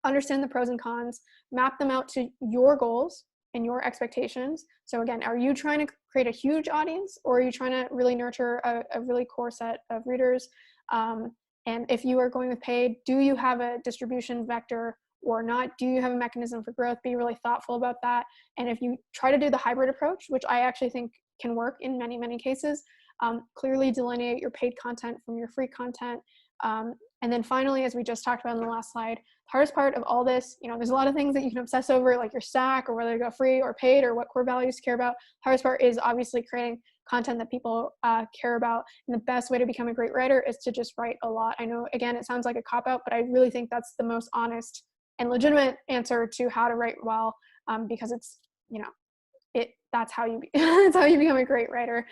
understand the pros and cons, map them out to your goals and your expectations. So again, are you trying to create a huge audience, or are you trying to really nurture a really core set of readers? And if you are going with paid, do you have a distribution vector or not? Do you have a mechanism for growth? Be really thoughtful about that. And if you try to do the hybrid approach, which I actually think can work in many, many cases, clearly delineate your paid content from your free content. And then finally, as we just talked about in the last slide, the hardest part of all this, there's a lot of things that you can obsess over, like your stack or whether to go free or paid or what core values to care about. The hardest part is obviously creating content that people care about. And the best way to become a great writer is to just write a lot. I know, again, it sounds like a cop-out, but I really think that's the most honest and legitimate answer to how to write well, because it's, that's how you that's how you become a great writer.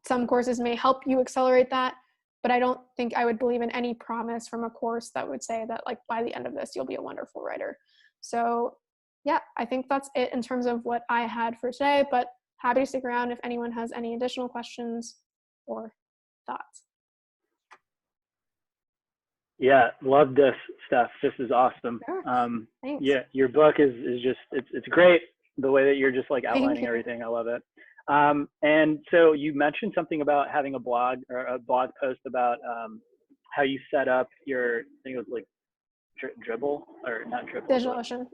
Some courses may help you accelerate that, but I don't think I would believe in any promise from a course that would say that like by the end of this you'll be a wonderful writer. So yeah, I think that's it in terms of what I had for today, but happy to stick around if anyone has any additional questions or thoughts. Yeah, love this stuff. This is awesome. Sure. Thanks. Yeah, your book is just it's great, the way that you're just like outlining everything. I love it. And so you mentioned something about having a blog or a blog post about how you set up your, I think it was like Dribble or not Dribble. DigitalOcean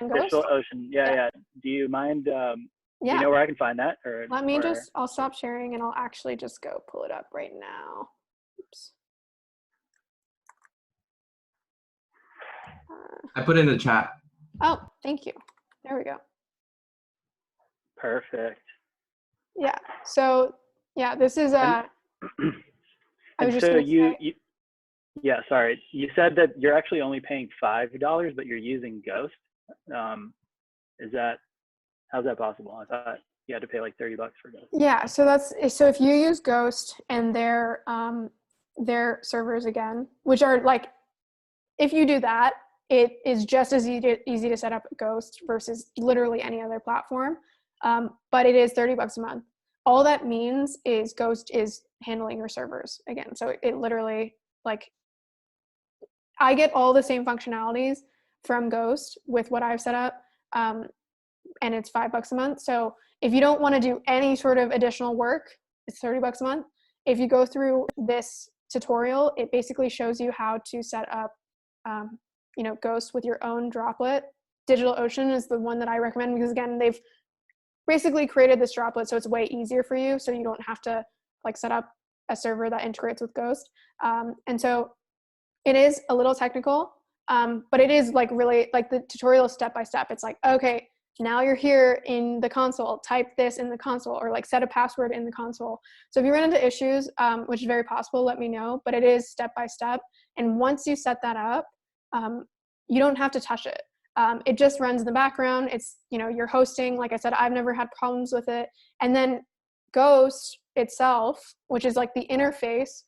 and Ghost. DigitalOcean. Yeah. Do you mind? Do you know where I can find that? Or let me I'll stop sharing and I'll actually just go pull it up right now. Oops. I put it in the chat. Oh, thank you. There we go. Perfect. Yeah. So yeah, this is yeah, sorry. You said that you're actually only paying $5, but you're using Ghost. How's that possible? I thought you had to pay like $30 for Ghost. Yeah. So if you use Ghost and their servers again, which are like, if you do that, it is just as easy to set up Ghost versus literally any other platform. But it is $30 a month. All that means is Ghost is handling your servers again. So it literally, like, I get all the same functionalities from Ghost with what I've set up, and it's $5 a month. So if you don't want to do any sort of additional work, it's $30 a month. If you go through this tutorial, it basically shows you how to set up Ghost with your own droplet. DigitalOcean is the one that I recommend because, again, they've basically created this droplet so it's way easier for you, so you don't have to like set up a server that integrates with Ghost. And so it is a little technical, but it is like really like the tutorial is step by step. It's like, okay, now you're here in the console, type this in the console, or like set a password in the console. So if you run into issues, which is very possible, let me know, but it is step by step. And once you set that up, you don't have to touch it. It just runs in the background. It's, you're hosting. Like I said, I've never had problems with it. And then Ghost itself, which is like the interface,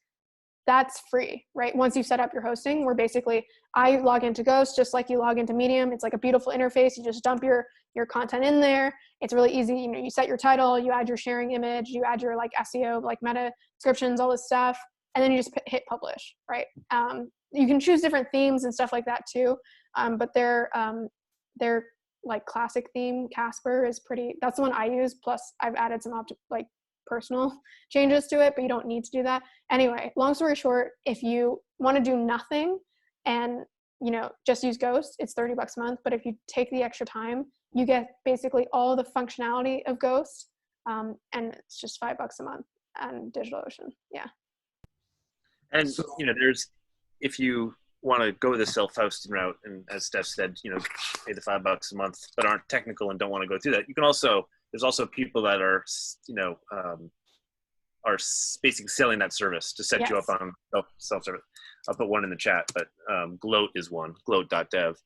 that's free, right? Once you've set up your hosting, where basically I log into Ghost just like you log into Medium. It's like a beautiful interface. You just dump your content in there. It's really easy. You set your title, you add your sharing image, you add your like SEO, like meta descriptions, all this stuff. And then you just hit publish, right? You can choose different themes and stuff like that too. But they're like classic theme, Casper is pretty, that's the one I use. Plus I've added some like personal changes to it, but you don't need to do that. Anyway, long story short, if you want to do nothing and, you know, just use Ghost, it's $30 a month. But if you take the extra time, you get basically all the functionality of Ghost. And it's just $5 a month on DigitalOcean. Yeah. And, you know, if you want to go the self-hosting route, and as Steph said, you know, pay the $5 a month, but aren't technical and don't want to go through that, you can also, there's also people that are, you know, are basically selling that service to set you up on self-service. I'll put one in the chat, but Gloat is one, gloat.dev.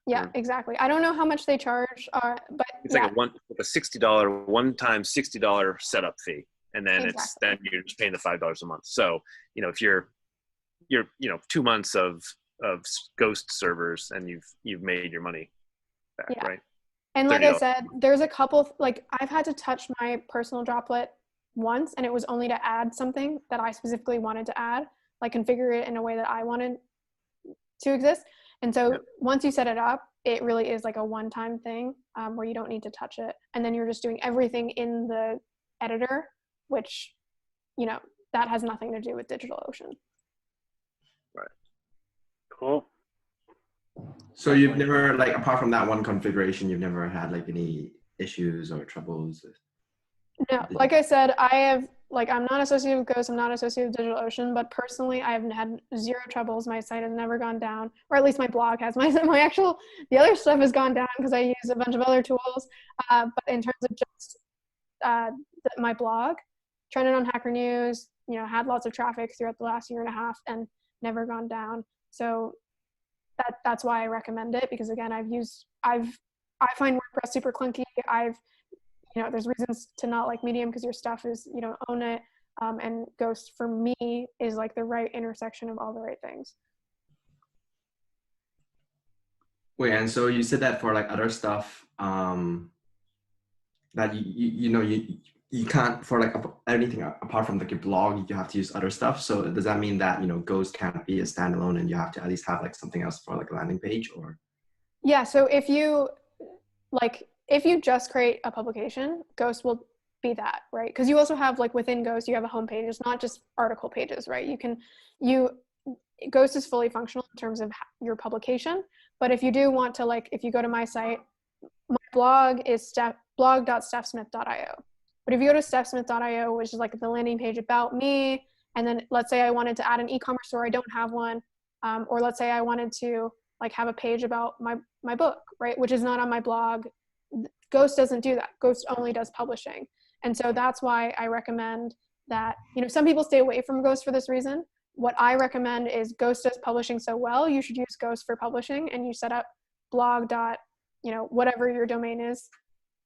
Yeah, exactly. I don't know how much they charge, but it's like a $60 one-time $60 setup fee, and then then you're just paying the $5 a month. So, you know, if you're you know 2 months of Ghost servers, and you've made your money back, right? And like I said, there's a couple, like I've had to touch my personal droplet once, and it was only to add something that I specifically wanted to add, like configure it in a way that I wanted to exist. And so once you set it up, it really is like a one-time thing where you don't need to touch it. And then you're just doing everything in the editor, which, you know, that has nothing to do with DigitalOcean. Right. Cool. So you've never, like, apart from that one configuration, you've never had like any issues or troubles? No, like I said, I'm not associated with Ghost, I'm not associated with DigitalOcean, but personally, I have had zero troubles. My site has never gone down, or at least my blog has. The other stuff has gone down because I use a bunch of other tools. But in terms of just my blog, trended on Hacker News, you know, had lots of traffic throughout the last year and a half and never gone down. So that's why I recommend it, because again, I find WordPress super clunky. You know, there's reasons to not like Medium because your stuff is, you don't own it. And Ghost for me is like the right intersection of all the right things. Wait, and so you said that for like other stuff, that you can't, for like anything apart from like your blog, you have to use other stuff. So does that mean that, you know, Ghost can't be a standalone and you have to at least have like something else for like a landing page, or? Yeah, so if you just create a publication, Ghost will be that, right? Because you also have, like, within Ghost, you have a homepage. It's not just article pages, right? Ghost is fully functional in terms of your publication. But if you do want to, like, if you go to my site, my blog is blog.stephsmith.io. But if you go to stephsmith.io, which is like the landing page about me, and then let's say I wanted to add an e-commerce store, I don't have one, or let's say I wanted to like have a page about my book, right, which is not on my blog. Ghost doesn't do that. Ghost only does publishing. And so that's why I recommend that, you know, some people stay away from Ghost for this reason. What I recommend is Ghost does publishing so well, you should use Ghost for publishing, and you set up blog. You know, whatever your domain is.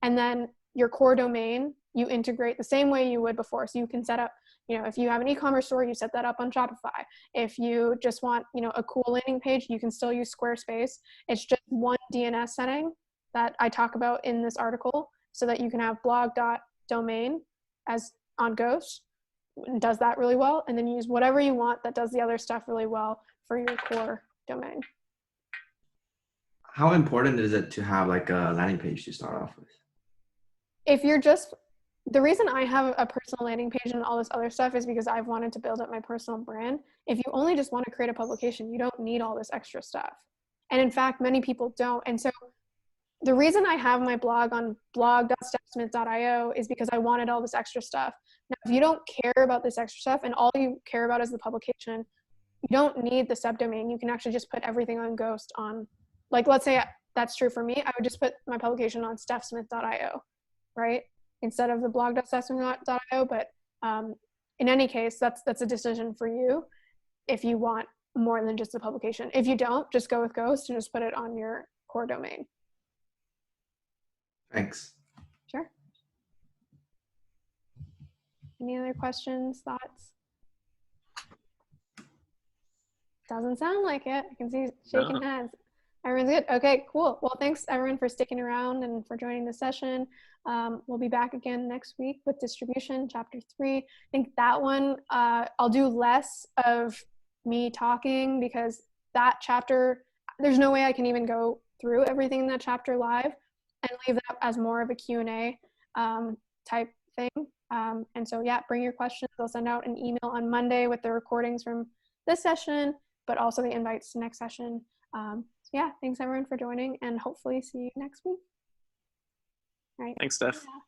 And then your core domain, you integrate the same way you would before. So you can set up, you know, if you have an e-commerce store, you set that up on Shopify. If you just want, you know, a cool landing page, you can still use Squarespace. It's just one DNS setting that I talk about in this article, so that you can have blog.domain as on Ghost. It does that really well. And then use whatever you want that does the other stuff really well for your core domain. How important is it to have like a landing page to start off with? If you're the reason I have a personal landing page and all this other stuff is because I've wanted to build up my personal brand. If you only just want to create a publication, you don't need all this extra stuff. And in fact, many people don't. And so the reason I have my blog on blog.stephsmith.io is because I wanted all this extra stuff. Now, if you don't care about this extra stuff and all you care about is the publication, you don't need the subdomain. You can actually just put everything on Ghost on, like, let's say that's true for me. I would just put my publication on stephsmith.io, right? Instead of the blog.stephsmith.io. But in any case, that's a decision for you if you want more than just a publication. If you don't, just go with Ghost and just put it on your core domain. Thanks. Sure. Any other questions, thoughts? Doesn't sound like it. I can see shaking heads. Everyone's good. Okay, cool. Well, thanks everyone for sticking around and for joining the session. We'll be back again next week with distribution, chapter 3. I think that one, I'll do less of me talking, because that chapter, there's no way I can even go through everything in that chapter live. and leave that as more of a Q&A type thing. And so, yeah, bring your questions. I'll send out an email on Monday with the recordings from this session, but also the invites to next session. So yeah, thanks everyone for joining, and hopefully see you next week. All right. Thanks, Steph. Yeah.